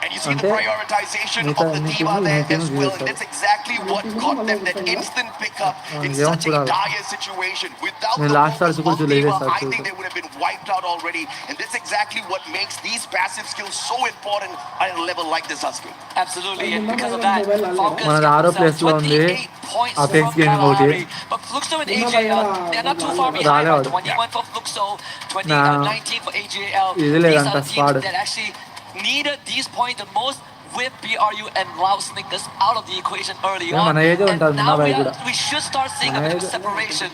And you see the అంటే prioritization మిగతా of the అన్ని Diva టీంలు there టీంలు as well, and గెలుస్తారు. that's exactly what got them that instant pickup in ఏమో such a చూడాలి. dire situation. Without నేను the లాస్ట్ focus సారి కూడా of చూడలేదు Diva, సార్ I think చూడలేదు. they would have been wiped out already, and that's exactly what makes these passive skills so important at a level like this, Husky. Absolutely, and because of that, Falcons మనది get 6వ themselves place లో ఉంది. 28 points Apex from Gaming ఒకటి. Kalahari. But Fluxo and AJL, they're not too far behind. రాలేవాడు. 21 for Fluxo, 19 for AJL. ఇది These లేదంట are squad. teams that actually needed these points the most with BRU and Loud Snickers out of the equation early Yeah, on. మన ఏజే And ఉంటుంది, now మన age కూడా. we should start seeing a మన bit of age. separation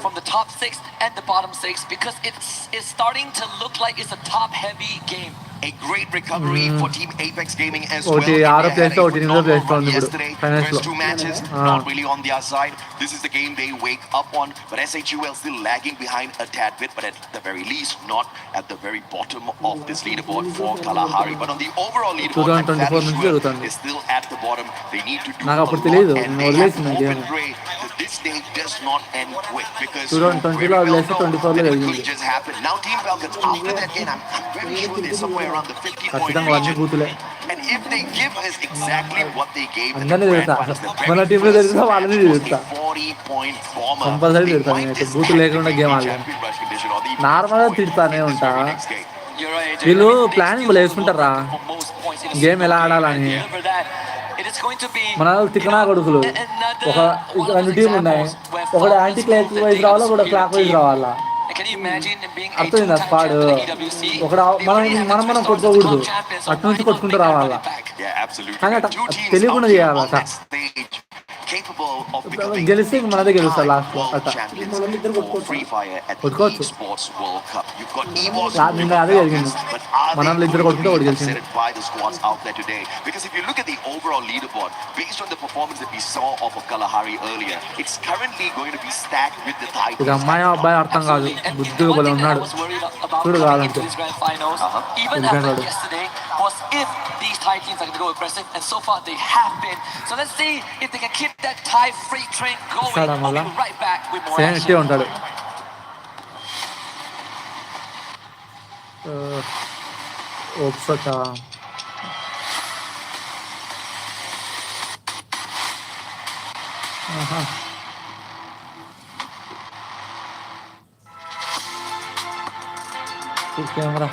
from the top 6 and the bottom 6 because it's starting to look like it's a top-heavy game. A great recovery for Team Apex Gaming as well. ఒకటి They 6వ had place a ఒకటి 8వ phenomenal place లో run ఉంది ఇప్పుడు yesterday. Finals లో First two matches not really on their side. This is the game they wake up on. But SHUL still lagging behind a tad bit, but at the very least not at the very bottom of this leaderboard for Kalahari. But on the overall leaderboard, 2024 నుంచి జరుగుతుంది. is still at the bottom. They need to do నాకు a అప్పుడు lot, తెలియదు, and నేను they have to వదిలేసిన hope game. and pray that this day does not end quick, because 2020 లో వదిలేసి 24 లో that it జరిగింది. could just happen. Now Team Falcons, after that game, I'm very sure they're somewhere around the 50-point ఖచ్చితంగా అన్ని region. బూతులే And if they give us exactly what they gave in the అందరినీ grand తిడతా, finals, the మన very టీంలో first తిరుగుతా వాళ్ళని match was తిరుగుతా, a 40-point bomber. Compulsory They తిడతా might నేనైతే, just బూతులు లేకుండా tactically game be ఆడలేను. champion rush condition or the నార్మల్గా తిడతానే ఉంటా. next game. You're right, AJ. వీళ్ళు I mean, they planning still వేసుకుంటారా for most points in a game single ఎలా game, ఆడాలని. and remember that it is going to be, మన తిక్కనా కొడుకులు another ఒక one of రెండు those టీంలు ఉన్నాయి, examples where ఒకటి Falcons anti clock prove that wise they are రావాలా, ఒకటి superior క్లాక్ వైజ్ team. రావాలా. And can you imagine being a అర్థమైందా two-time squad champion at EWC? ఒకటి మనం మనం కొట్టుకోకూడదు, అటు నుంచి కొట్టుకుంటూ రావాలా. Yeah, absolutely. కానీ And అట్ట two teams తెలియకుండా out here చేయాలి on అట్ట. that stage capable of becoming గెలిస్తే ఇంక మనదే గెలుస్తారు two-time లాస్ట్ లో world అట్ట. champions for Free Fire at the కొట్టుకోవచ్చు. eSports World Cup. You've got EVOS, నిన్న you've got అదే జరిగింది. Falcons, but are మనల్ని they ఇద్దరు going to కొట్టుకుంటే ఒకటి be గెలిచింది. upset by the squads out there today? Because if you look at the overall leaderboard, based on the performance that we saw of Kalahari earlier, it's currently going to be stacked with the ఇది Titans. అమ్మాయి అబ్బాయి అర్థం కాదు, And బుద్ధిగా one భలే thing that I ఉన్నాడు. was worried about చూడు coming కావాలంటే into these grand finals, even ఎందుకంటే after yesterday, was if these Thai teams are going to go aggressive, and so far they have been. So let's see if they can keep that Thai freight train going. Sada We'll mala. be right back with more same ఇట్టే action. ఉంటాడు. ఒప్సట camera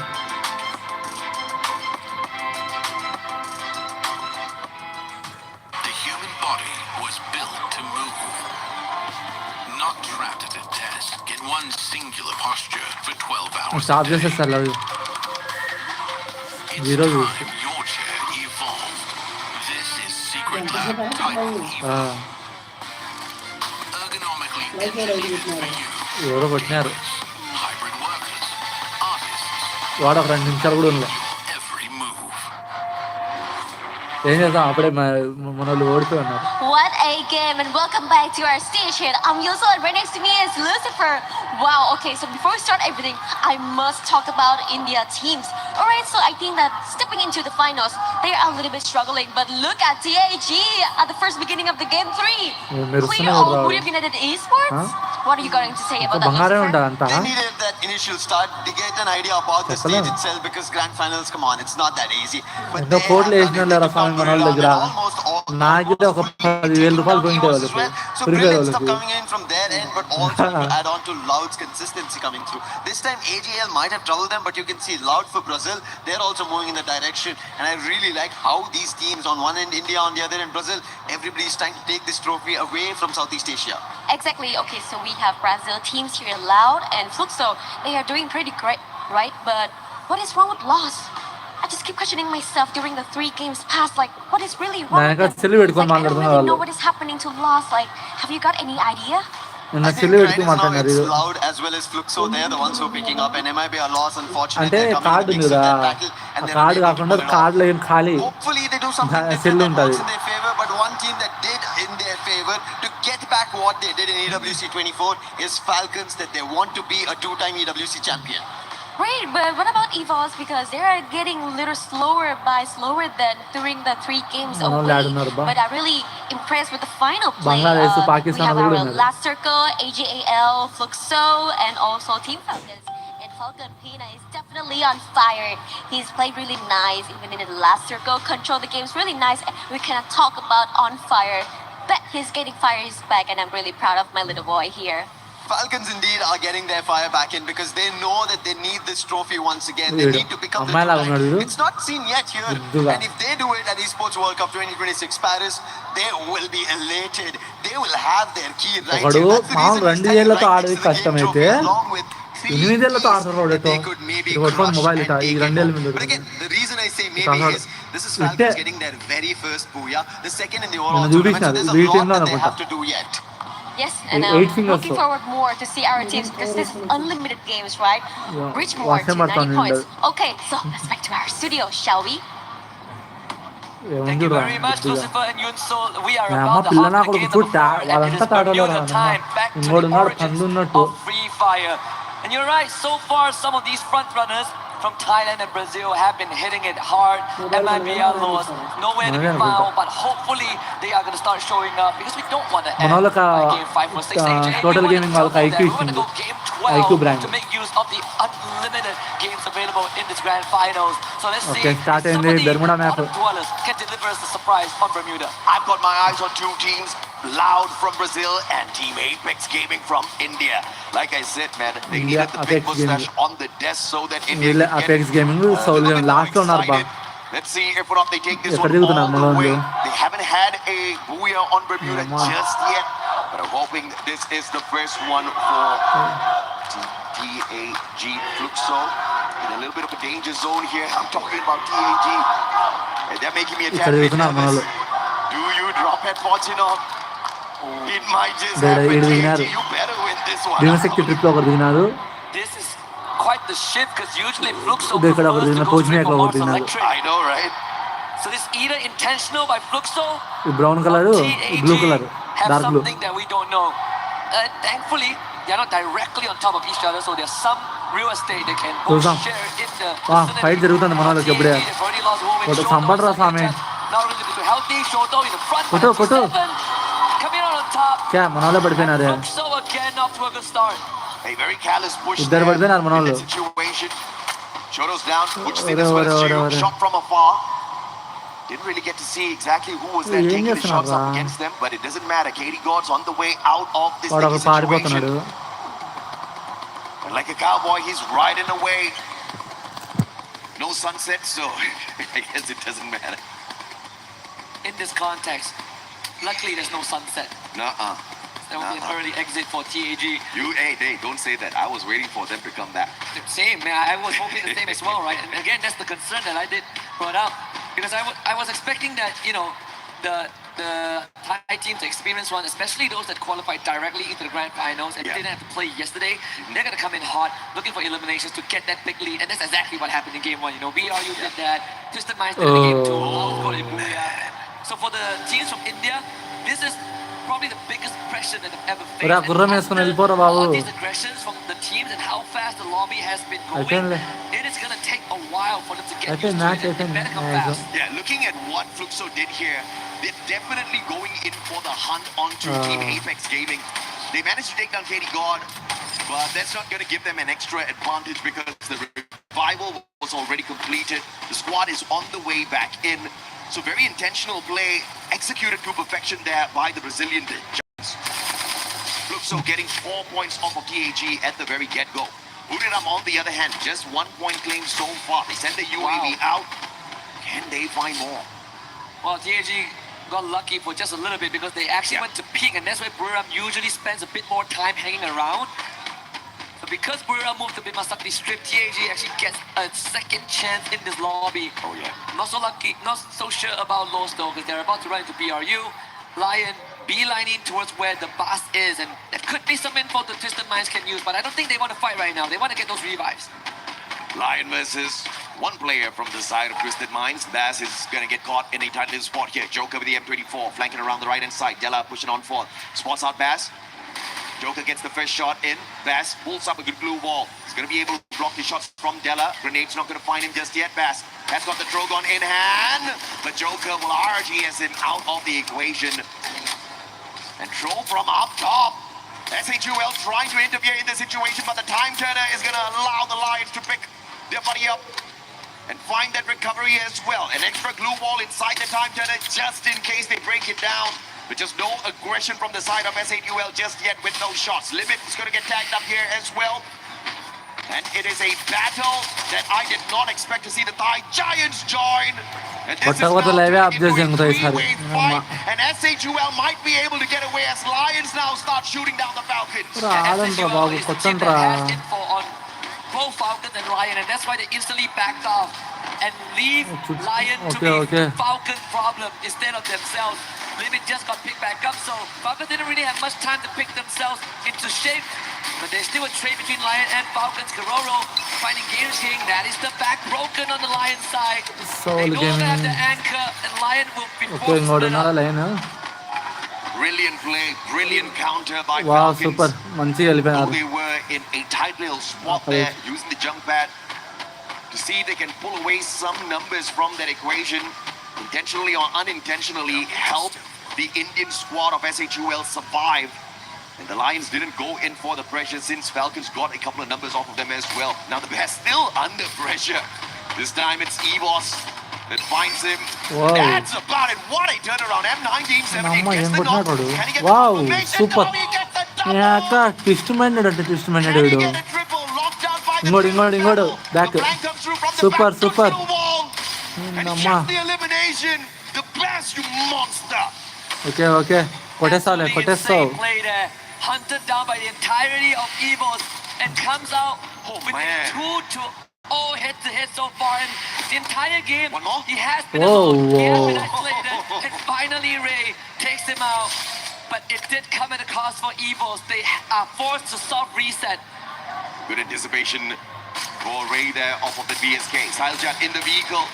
The human body was built to move, not trapped at a desk in one singular posture for 12 hours. Stop చేసేస్తారు అవి It's zero time your chair evolved. This is Secret Lab Titan Evo. Ergonomically engineered for you. ఎవరో కొట్టినారు, Hybrid workers, artists, వాడు ఒక 2 నిమిషాలు కూడా ఉండలే. every move. ఏం చేద్దాం, అప్పుడే మన వాళ్ళు ఓడిపోయి ఉన్నారు. What a game, and welcome back to our station. I'm Yuso, and right next to me is Lucifer. Wow, okay, so before we start everything, I must talk about India teams. Alright, so I think that stepping into the finals, they are a little bit struggling, but look at TAG at the first beginning of the game 3. Clear all Buriram United Esports? What are you going to say about that, బంగారే Lucifer? ఉంటుంది అంతా. They needed that initial start to get an idea about the stage itself, because grand finals, come on, it's not that easy. But ఎంతో they కోట్లు have వేసిన done it. లేరా They Swamy took మన down వాళ్ళ దగ్గర. Buriram and almost all- నాకైతే ఒక 10,000 రూపాయలు పోయింటే Evo's వాళ్ళకి as well. So free fire brilliant stuff వాళ్ళకి. coming in from their end, but also to add on to Loud's consistency coming through. This time AGL might have troubled them, but you can see Loud for Brazil, they're also moving in the direction. And I really like how these teams, on one end India, on the other end Brazil, everybody's trying to take this trophy away from Southeast Asia. Exactly. Okay, so we have Brazil teams here, Loud and Fluxo. They are doing pretty great, right? But what is wrong with Lost? I just keep questioning myself during the 3 games past. Like, what is really wrong with them? Cell పెట్టుకొని Like, I don't మాట్లాడుతున్నారు really know వాళ్ళు. what is happening to Lost. Like, have you got any idea? నిన్న I think cell right పెట్టుకుని now మాట్లాడినారు. it's Loud as well as Fluxo. They're the ones who are picking up, and MIB are lost, unfortunately. అంటే They're coming card to ఉంది mix in కదా, that battle, and ఆ they're card unable to కాకుండా pull it off. కార్డులో ఏం ఖాళీ Hopefully they do something cell different that ఉంటుంది. works in their favor, but one team that did in their favor to get back what they did in EWC 24 is Falcons, that they want to be a 2-time EWC champion. Right, but what about EVOS? Because they are getting a little slower than during the 3 games మనోళ్ళు away. ఆడున్నారు బా. But I'm really impressed with the final play. Bangladesh, We Pakistan have కూడా our ఉన్నారు. Last Circle, AJAL, Fluxo, and also Team Falcons. And Falcon Pina is definitely on fire. He's played really nice, even in the Last Circle. Control the game's really nice. We cannot talk about on fire. But he's getting fire is back, and I'm really proud of my little boy here. Falcons indeed are getting their fire back in, because they know that they need this trophy once again. They వీడు need to become the అమ్మాయిలాగా ఉన్నాడు వీడు. It's not seen yet here. ముద్దుగా. And if they do it at Esports World Cup 2026 Paris, they will be elated. They will have their key right ఒకడు here. That's the మామూలు reason 2 he's ఏళ్లతో standing right ఆడేది next to the game కష్టమైతే trophy, along with 8 ఏళ్లతో ఆడుతున్నాడు that వాడేటో. they could maybe ఇది కొట్టుకొని crush mobile and ఇట్టా ఈ take 2 it ఏళ్ళ home. ముందు But again, the reason I say maybe కాదు. is this is ఇట్టే. Falcons getting their very first booyah, the second in the overall నన్ను tournament. So చూపించినారు there's we a lot టీంలో that they అనుకుంటా. have to do yet. Yes, and Eight fingers looking so. forward more to see our teams because this is unlimited games, right? Yeah. Reach more to Varsam 90 పడుతుంది points. Okay, so let's back to our studio, shall we? Thank you ఏముంది very much, Lucifer and Yunsol. We are అమ్మ about to పిల్ల hop నా the కొడుకు game చూడ number 4, and it వాళ్ళంతా is తాడలో Bermuda time, back to ఇంకోటి the ఉన్నాడు origins పండు ఉన్నట్టు of Free Fire. And you're right, so far some of these front runners from Thailand and Brazil have been hitting it hard. MIBR lost, nowhere to be found, but hopefully they are going to start showing up because we don't want to end మనోళ్ళకి game 5 or 6 AJ. Total We want gaming to వాళ్ళకి double IQ that. We want to ఇచ్చింది go game IQ 12 brand to make use of the unlimited games available in this grand finals. So let's see okay if start some అయింది of the Bermuda map bottom dwellers can deliver us a surprise on Bermuda. I've got my eyes on two teams, Loud from Brazil and Team Apex Gaming from India. Like I said, man, they India, needed the big Apex mustache Gaming. on the desk so that India వీళ్ళ can get apex gaming Saul gaming last లో ఉన్నారు బా Let's see if or not they take this ఎక్కడ one దిగుతున్నారు all the మనోళ్ళు way. They haven't had a booyah on Bermuda అమ్మా. just yet, but I'm hoping this is the first one for TAG Fluxo. In a little bit of a danger zone here. I'm talking about TAG. And they're making me a tad ఇక్కడ bit దిగుతున్నారు nervous. మనోళ్ళు Do you drop headphones, you know? It might just They- happen. they TAG, దిగినారు you better win this one. దినశక్తి trip లో ఒకరు దిగినారు This is quite the shift because usually Fluxo ఇది ఇక్కడ ఒకరు prefers దిగిన to go కోచ్ straight మేక for ఒకరు Mars దిగినారు Electric. I know, right? So this either intentional by Fluxo ఈ బ్రౌన్ కలర్ or ఈ blue colour TAG have dark blue something that we don't know. Thankfully, they're not directly on top of each other, so there's some real estate they can both చూసాం share in the fight జరుగుతుంది మన వాళ్ళకి ఎప్పుడే TAG. They've already lost Woven. కొట్టు Shoto సంపడరా is Swamy now looking to be healthy. Shoto in the front. కొట్టు కొట్టు 7, coming out on top. క్యా మన వాళ్ళే పడిపోయినారే Fluxo again off to a good start. A very careless push ఇద్దరు there పడిపోయినారు మన in వాళ్ళు that situation. Shoto's down, pushes in ఒరే as well ఒరే as ఒరే Gio. ఒరే Shot from afar. Didn't really get to see exactly who was there ఏం taking the shots చేస్తున్నారా up against them, but it doesn't matter. Katie God's on the way out of this వాడు sticky ఒకరు పారిపోతున్నాడు situation. And like a cowboy, he's riding away. No sunset, so I guess it doesn't matter. In this context, luckily there's no sunset. Nuh-uh. There will be an early exit for TAG. Hey, don't say that. I was waiting for them to come back. Same, man. I was hoping the same as well, right? And again, that's the concern that I did brought up because I was expecting that the Thai team to experience one, especially those that qualified directly into the grand finals and didn't have to play yesterday. They're gonna come in hot, looking for eliminations to get that big lead, and that's exactly what happened in game 1. BRU did that. Twisted Minds did it in game 2. All got in Booyah. So for the teams from India, this is probably the biggest pressure that they've ever faced. ఒరే ఆ గుర్రం వేసుకొని వెళ్ళిపోరా బాబు All these aggressions from the teams and how fast the lobby has been going, అయిపోయిందిలే it is going to take a while for them to get used అయిపోయింది to match it. They అయిపోయింది better come match fast. Yeah, looking at what Fluxo did here, they're definitely going in for the hunt onto Team Apex Gaming. They managed to take down Katie God, but that's not going to give them an extra advantage because the revival was already completed. The squad is on the way back in. So very intentional play, executed to perfection there by the Brazilian Giants. Fluxo getting 4 points off of TAG at the very get-go. Buriram, on the other hand, just 1 point claim so far. They send the UAV out. Can they find more? Well, TAG got lucky for just a little bit because they actually went to peak, and that's where Buriram usually spends a bit more time hanging around. So because Buriram moved to Bimasakti Strip, TAG actually gets a second chance in this lobby. Oh yeah. Not so lucky, not so sure about Lost though, because they're about to run into BRU. Lion beelining towards where the boss is, and there could be some info the Twisted Minds can use, but I don't think they want to fight right now. They want to get those revives. Lion versus one player from the side of Twisted Minds. Bass is going to get caught in a tight little spot here. Joker with the M24, flanking around the right-hand side. Della pushing on forward. Spots out Bass. Joker gets the first shot in. Bass pulls up a good blue wall. He's going to be able to block the shots from Della. Grenade's not going to find him just yet. Bass has got the Drogon in hand. But Joker will RGS him out of the equation. And Troll from up top. SHUL trying to interfere in the situation, but the time turner is going to allow the Lions to pick their buddy up and find that recovery as well. An extra glue wall inside the time turner just in case they break it down. But just no aggression from the side of SHUL just yet with no shots. Limit is going to get tagged up here as well. And it is a battle that I did not expect to see the Thai Giants join. And this is now into a three-way fight. And SHUL might be able to get away as Lions now start shooting down the Falcons. ఆడంట్రా బాబు కొట్టంట్రా Info on both Falcons and Lion, and that's why they instantly backed off and leave Lion to Okay. the Falcon problem instead of themselves. Limit just got picked back up, so Falcons didn't really have much time to pick themselves into shape. But there's still a trade between Lion and Falcons. Guerrero finding Games King. That is the back broken on the Lion side. Soul They no longer have Gaming. the anchor, and Lion will be okay forced to ఇంకోటి split ఉన్నారా up. Line? Brilliant play, brilliant counter by వా Falcons. Super మంచిగా Oh, వెళ్ళిపోయినారు. they were in a tight little spot Okay. there, using the jump pad to see if they can pull away some numbers from that equation, intentionally or unintentionally help the Indian squad of SHUL survive. And the Lions didn't go in for the pressure since Falcons got a couple of numbers off of them as well. Now the Bears still under pressure. This time it's EVOS that finds him. Wow. That's about it. What a turnaround. M1917 అమ్మ gets ఏం the knock. కొట్టినాడు? Can he get wow the confirmation? Super. No, he gets the double. యాక twist minded అంటే twist minded Can he వీడు. get a triple? Locked down by the ఇంకోడు back. The flank comes through from the super back, super. goes to the wall. And he అమ్మా shot the elimination. The Bears, you monster. Okay okay కొట్టేస్తావులే Absolutely కొట్టేస్తావు. insane play there. Hunted down by the entirety of EVOS and comes out with man. a 2-0 head-to-head so far. And the entire game, One more? he has been Whoa, alone. He has whoa. been isolated. And finally Ray takes him out. But it did come at a cost for EVOS. They are forced to soft reset. Good anticipation for Ray there off of the BSK. Sailjan in the vehicle.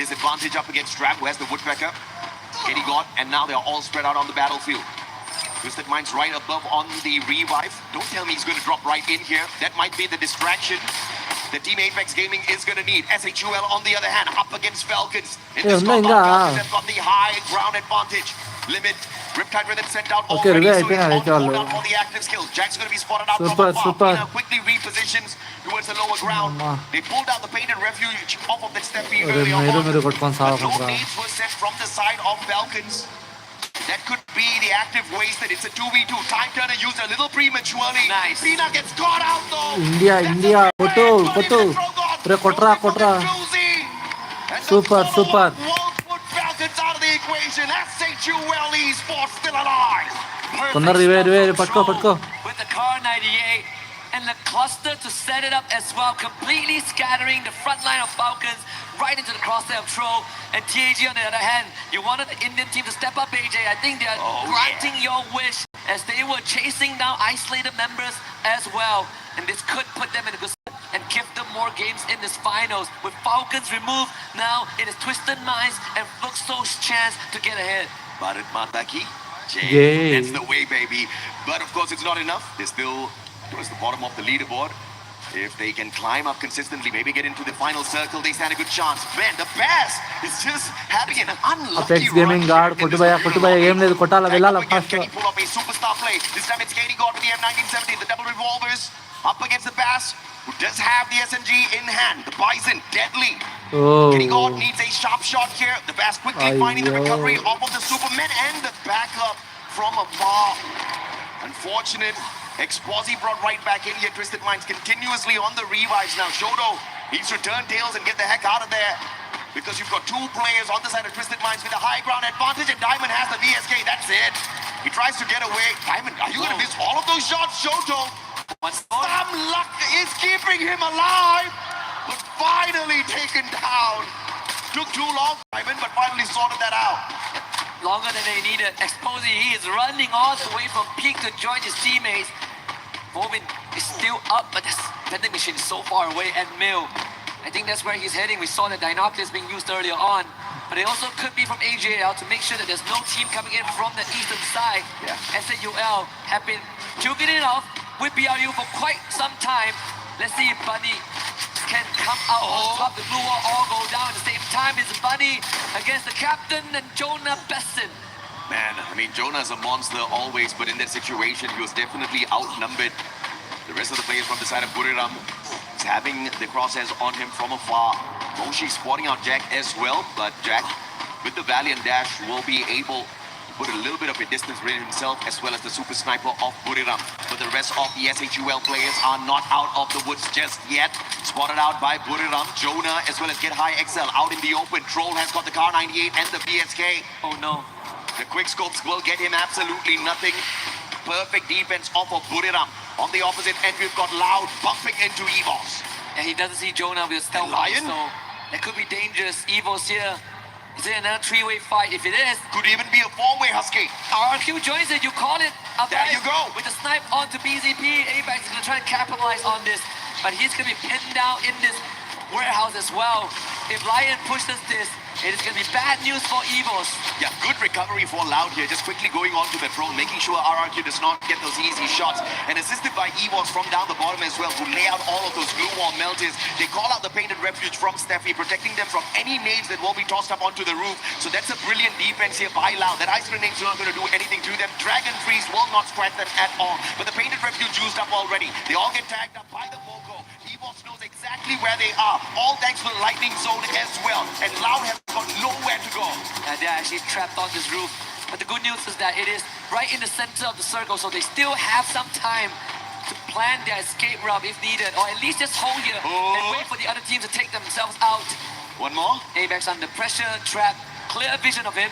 Disadvantage up against Strap, who has the Woodpecker. Kenny got, and now they're all spread out on the battlefield. Twisted Mind's right above on the revive. Don't tell me he's going to drop right in here. That might be the distraction that Team Apex Gaming is going to need. SHUL on the other hand, up against Falcons. In this Yeah, combat, Menga. Falcons have got the high ground advantage. Limit. Riptide Rhythm sent out Okay, already, Rivera, so he's అయిపోయినా on అయితే వాళ్ళు. hold out for the active skill. Jack's going to be spotted out Super, from afar. super. Pina quickly repositions towards the lower ground. అమ్మా. They pulled out the painted refuge off of that step అరే earlier మీరు on. కొట్టుకొని But no సాగకుండా. nades were sent from the side of Falcons. That could be the active wasted. It's a 2v2. Time Turner used a little prematurely. Nice. Pina gets caught out though. India India కొట్టు కొట్టు రే కొట్రా కొట్రా. Super, super. Won't put Falcons out of the equation. SHUL Esports still alive. తొందర Reeve పట్టుకో పట్టుకో. With the Car 98 and the cluster to set it up as well, completely scattering the front line of Falcons right into the crosshair of Tro. And TAG on the other hand, you wanted the Indian team to step up, AJ. I think they are granting your wish as they were chasing down isolated members as well. And this could put them in a good spot and give them more games in this finals. With Falcons removed, now it is Twisted Minds and Fluxo's chance to get ahead. Bharat Mata ki Jai. Yay. That's the way, baby. But of course, it's not enough. They're still towards the bottom of the leaderboard. If they can climb up consistently, maybe get into the final circle, they stand a good chance. Man, the Bears is just having an unlucky Apex run Gaming here guard, in కొట్టు this భయ్యా opening కొట్టు భయ్యా round. ఏం లేదు కొట్టాలా Jack వెళ్ళాలా up again. Fast. Can he pull up a superstar play? This time it's Katie God with the M1917, the double revolvers up against the Bears, who does have the SMG in hand. The Bison, deadly. Kenny God needs a sharp shot here. The Bears quickly finding the Ayyo. recovery off of the Supermen and the backup from afar. Unfortunate. Exposi brought right back in here. Twisted Minds continuously on the revives now. Shodo needs to turn tails and get the heck out of there. Because you've got two players on the side of Twisted Minds with a high ground advantage, and Diamond has the VSK. That's it. He tries to get away. Diamond, are you going to miss all of those shots, Shoto? Some luck is keeping him alive, but finally taken down. Took too long, Diamond, but finally sorted that out. Longer than they needed. Exposing, he is running all the way from peak to join his teammates. Bowman is still up, but the vending machine is so far away. And Mill, I think that's where he's heading. We saw the Dinoculus being used earlier on, but it also could be from AJL to make sure that there's no team coming in from the eastern side. SAUL have been juking it off with BRU for quite some time. Let's see if Bunny can come out on top. The blue wall all go down at the same time. It's Bunny against the captain and Jonah Besson. Man, I mean, Jonah's a monster always, but in that situation, he was definitely outnumbered. The rest of the players from the side of Buriram is having the crosshairs on him from afar. Moshi spotting out Jack as well, but Jack, with the Valiant Dash, will be able to put a little bit of a distance between himself as well as the super sniper of Buriram. But the rest of the SHUL players are not out of the woods just yet. Spotted out by Buriram, Jonah, as well as Get High XL out in the open. Troll has got the Car 98 and the BSK. Oh no. The quick scopes will get him absolutely nothing. Perfect defense off of Buriram. On the opposite end, we've got Loud bumping into EVOS. And he doesn't see Jonah with a stealth, Lion? so that could be dangerous. EVOS here Is it another three-way fight? If it is, Could even be a four-way, Husky. RRQ joins it. You call it. There you go. With the snipe onto BZP, Apex is going to try and capitalize on this. But he's going to be pinned down in this warehouse as well. If Lion pushes this, it is going to be bad news for EVOS. Yeah, good recovery for Loud here. Just quickly going on to the throne, making sure RRQ does not get those easy shots. And assisted by EVOS from down the bottom as well, who lay out all of those glue wall melters. They call out the Painted Refuge from Steffi, protecting them from any nades that will be tossed up onto the roof. So that's a brilliant defense here by Loud. That Ice Grenade's not going to do anything to them. Dragon Freeze will not scratch them at all. But the Painted Refuge used up already. They all get tagged up by the Moco. EVOS knows exactly where they are. All thanks to the Lightning Zone as well. And Loud has got nowhere to go. And they're actually trapped on this roof. But the good news is that it is right in the center of the circle, so they still have some time to plan their escape route if needed, or at least just hold here and wait for the other team to take themselves out. One more. Apex under pressure, trap, clear vision of him.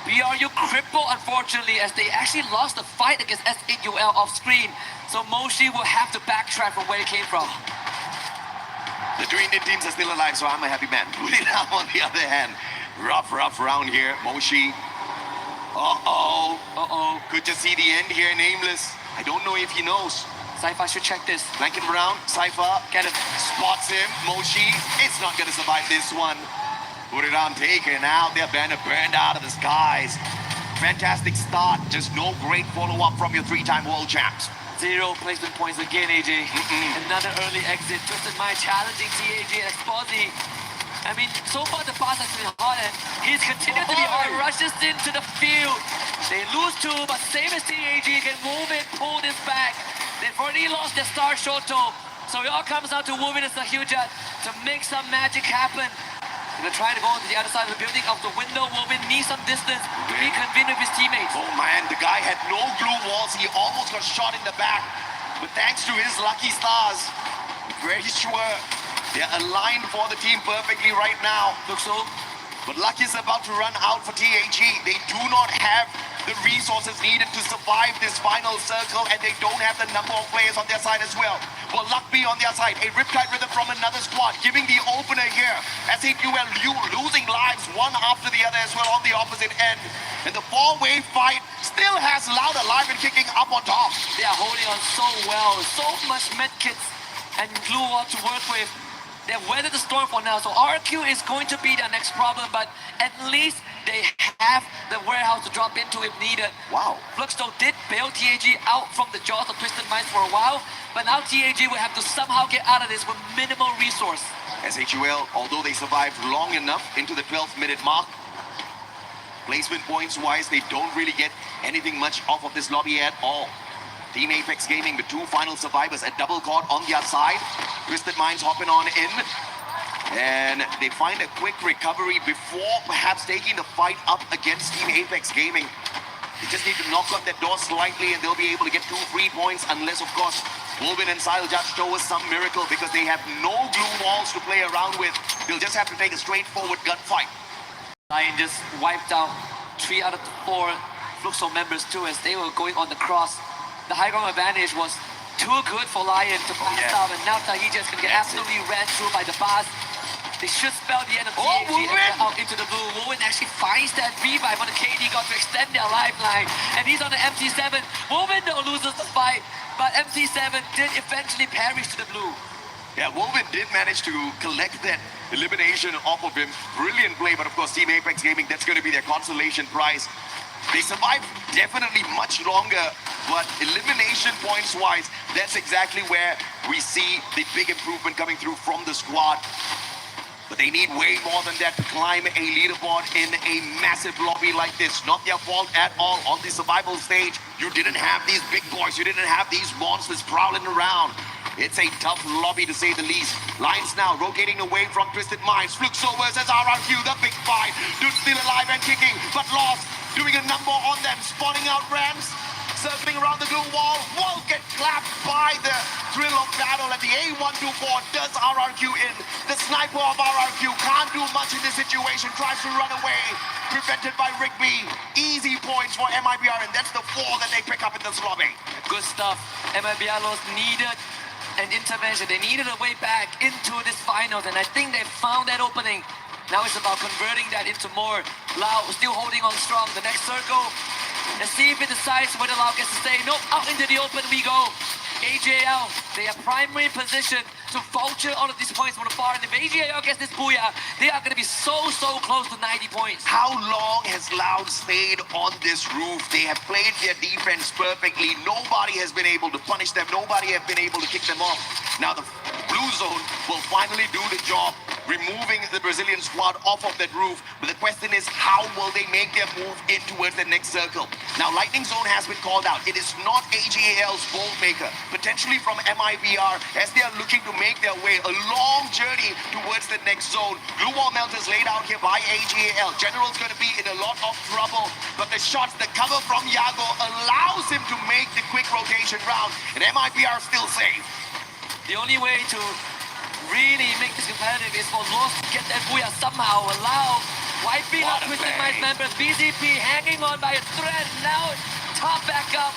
BRU crippled, unfortunately, as they actually lost the fight against S8UL off screen. So Moshi will have to backtrack from where he came from. The two Indian teams are still alive, so I'm a happy man. Buridam on the other hand, rough round here. Moshi. Could just see the end here, Nameless. I don't know if he knows. Cypher should check this. Flanking around, Cypher. Get it. Spots him. Moshi. It's not going to survive this one. Buridam taken out. Their banner burned out of the skies. Fantastic start. Just no great follow-up from your three-time world champs. 0 placement points again, AJ. Another early exit. Twisted Mind challenging TAG and Exposi. I mean, so far the pass has been hot and he's continued to be hard. Rushes into the field. They lose 2, but same as TAG, can move it, pull this back. They've already lost their star Shoto. So it all comes down to Wubin and Sahyuja to make some magic happen. They're gonna try to go to the other side of the building, out the window. Wubin needs some distance to reconvene with his teammates. Oh man, the guy had no glue walls. He almost got shot in the back. But thanks to his lucky stars, very sure they're aligned for the team perfectly right now. Looks so. But luck is about to run out for TAG. They do not have the resources needed to survive this final circle, and they don't have the number of players on their side as well. Will luck be on their side? A Riptide Rhythm from another squad, giving the opener here. S8UL losing lives one after the other as well on the opposite end. And the four-way fight still has Loud alive and kicking up on top. They are holding on so well. So much medkits and glue wall to work with. They've weathered the storm for now, so RQ is going to be their next problem, but at least they have the warehouse to drop into if needed. Wow. Fluxstone did bail TAG out from the jaws of Twisted Minds for a while, but now TAG will have to somehow get out of this with minimal resource. S8UL, although they survived long enough into the 12th minute mark, placement points wise, they don't really get anything much off of this lobby at all. Team Apex Gaming, the two final survivors at double court on the outside. Twisted Minds hopping on in. And they find a quick recovery before perhaps taking the fight up against Team Apex Gaming. They just need to knock on that door slightly and they'll be able to get 2 free points, unless, of course, Wolvin and Sileljudge show us some miracle because they have no glue walls to play around with. They'll just have to take a straightforward gunfight. Lion just wiped out 3 out of the 4 Fluxo members too as they were going on the cross. The high ground advantage was too good for Lion to pass out, and now Tahija is going to get absolutely ran through by the bars. They should spell the end of TAG and get out into the blue. Wubin actually finds that revive on the KD God to extend their lifeline, and he's on the MT7. Wubin though loses the fight, but MT7 did eventually perish to the blue. Yeah, Wolvin did manage to collect that elimination off of him. Brilliant play, but of course Team Apex Gaming, that's going to be their consolation prize. They survived definitely much longer, but elimination points wise, that's exactly where we see the big improvement coming through from the squad. But they need way more than that to climb a leaderboard in a massive lobby like this. Not their fault at all. On the survival stage, you didn't have these big boys, you didn't have these monsters prowling around. It's a tough lobby to say the least. Lions now rotating away from Twisted Minds. Fluxo versus RRQ, the big fight. Dude still alive and kicking, but lost. Doing a number on them, spawning out Rams. Circling around the glue wall. Won't get clapped by the thrill of battle, and the A124 does RRQ in. The sniper of RRQ can't do much in this situation. Tries to run away. Prevented by Rigby. Easy points for MIBR, and that's the 4 that they pick up in this lobby. Good stuff. MIBR needed an intervention. They needed a way back into this finals, and I think they found that opening Now it's about converting that into more. Lau still holding on strong. The next circle. Let's see if it decides whether Lau gets to stay. Nope, out into the open we go. AJL, they are primary position to vulture all of these points from the far. And if AJL gets this booyah, they are going to be so close to 90 points. How long has Loud stayed on this roof? They have played their defense perfectly. Nobody has been able to punish them. Nobody has been able to kick them off. Now the blue zone will finally do the job, removing the Brazilian squad off of that roof. But the question is, how will they make their move in towards the next circle? Now Lightning Zone has been called out. It is not AJAL's bolt maker. Potentially from MIBR, as they are looking to make their way a long journey towards the next zone. Glue wall melters laid out here by AJAL. General's going to be in a lot of trouble, but the shots, the cover from Yago allows him to make the quick rotation round, and MIBR still safe. The only way to really make this competitive is for Lost to get that booyah somehow. Allow wiping out Twisted Minds members. BZP hanging on by a thread. Now top back up.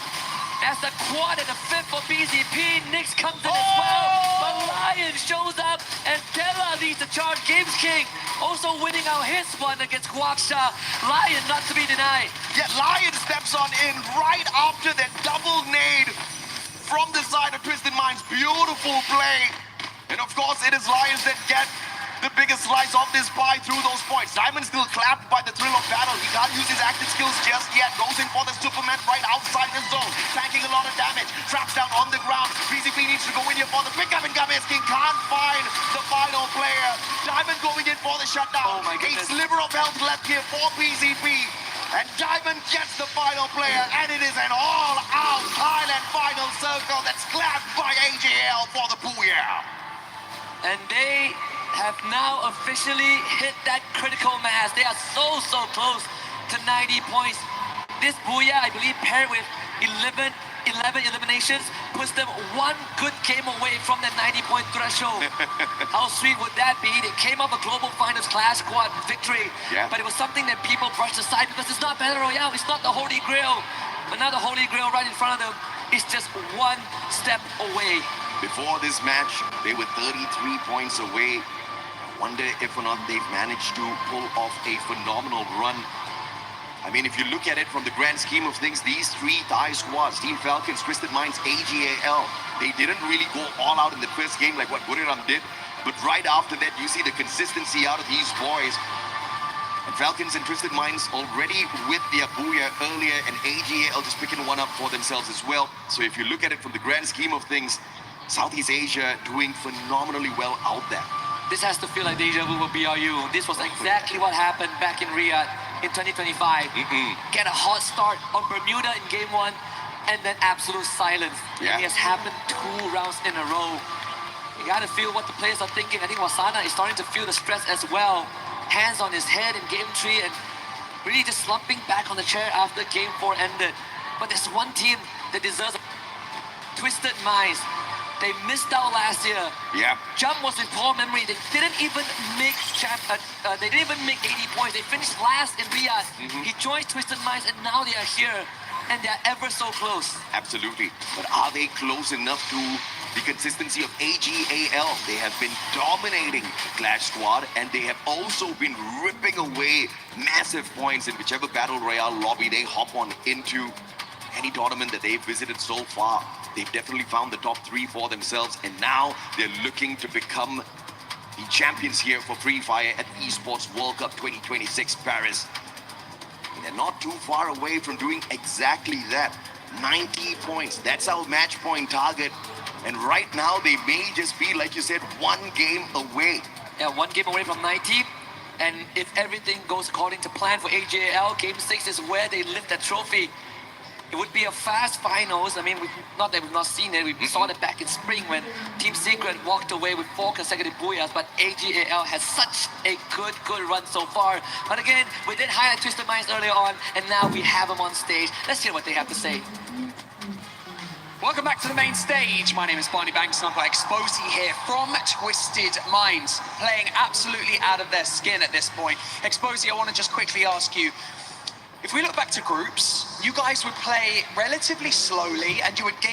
As the quad and the fifth for BZP. Nyx comes in as well. But Lion shows up and Della leads the charge. Games King also winning out his one against Guaksha. Lion not to be denied. Yeah, Lion steps on in right after that double nade from the side of Twisted Minds. Beautiful play. And of course, it is Lions that get the biggest slice of this pie through those points. Diamond still clapped by the thrill of battle. He can't use his active skills just yet. Goes in for the Superman right outside the zone. Tanking a lot of damage. Traps down on the ground. BZP needs to go in here for the pickup, and Games King can't find the final player. Diamond going in for the shutdown. Oh my goodness. A sliver of health left here for BZP. And Diamond gets the final player, and it is an all-out Thailand final circle that's clapped by AJL for the booyah. And they have now officially hit that critical mass. They are so close to 90 points. This booyah, I believe, paired with 11 eliminations, puts them one good game away from the 90-point threshold. How sweet would that be? They came up a Global Finals Clash Squad victory, but it was something that people brushed aside because it's not Battle Royale, it's not the Holy Grail. But now the Holy Grail right in front of them is just one step away. Before this match, they were 33 points away. I wonder if or not they've managed to pull off a phenomenal run. I mean, if you look at it from the grand scheme of things, these three Thai squads, Team Falcons, Twisted Minds, AJAL, they didn't really go all out in the first game like what Buriram did. But right after that, you see the consistency out of these boys. And Falcons and Twisted Minds already with their booyah earlier, and AJAL just picking one up for themselves as well. So if you look at it from the grand scheme of things, Southeast Asia doing phenomenally well out there. This has to feel like deja vu for BRU. This was exactly what happened back in Riyadh in 2025. Get a hot start on Bermuda in game one, and then absolute silence. Yeah. It has happened 2 rounds in a row. You gotta feel what the players are thinking. I think Wasana is starting to feel the stress as well. Hands on his head in game 3 and really just slumping back on the chair after game 4 ended. But there's one team that deserves Twisted Minds. They missed out last year. Yeah. Jump was in poor memory. They didn't even make 80 points. They finished last in Riyadh. He joined Twisted Minds, and now they are here, and they're ever so close. Absolutely. But are they close enough to the consistency of AJAL? They have been dominating Clash Squad, and they have also been ripping away massive points in whichever Battle Royale lobby they hop on into. Any tournament that they've visited so far, they've definitely found the top 3 for themselves, and now they're looking to become the champions here for Free Fire at Esports World Cup 2026 Paris. And they're not too far away from doing exactly that. 90 points, that's our match point target. And right now they may just be, like you said, 1 game away. Yeah, 1 game away from 90. And if everything goes according to plan for AJL, game 6 is where they lift that trophy. It would be a fast finals. I mean, not that we've not seen it. We saw that back in spring when Team Secret walked away with 4 consecutive booyahs, but AJAL has such a good run so far. But again, we did highlight Twisted Minds earlier on, and now we have them on stage. Let's hear what they have to say. Welcome back to the main stage. My name is Barney Banks and I've got Exposy here from Twisted Minds, playing absolutely out of their skin at this point. Exposy, I want to just quickly ask you, if we look back to groups, you guys would play relatively slowly and you would gain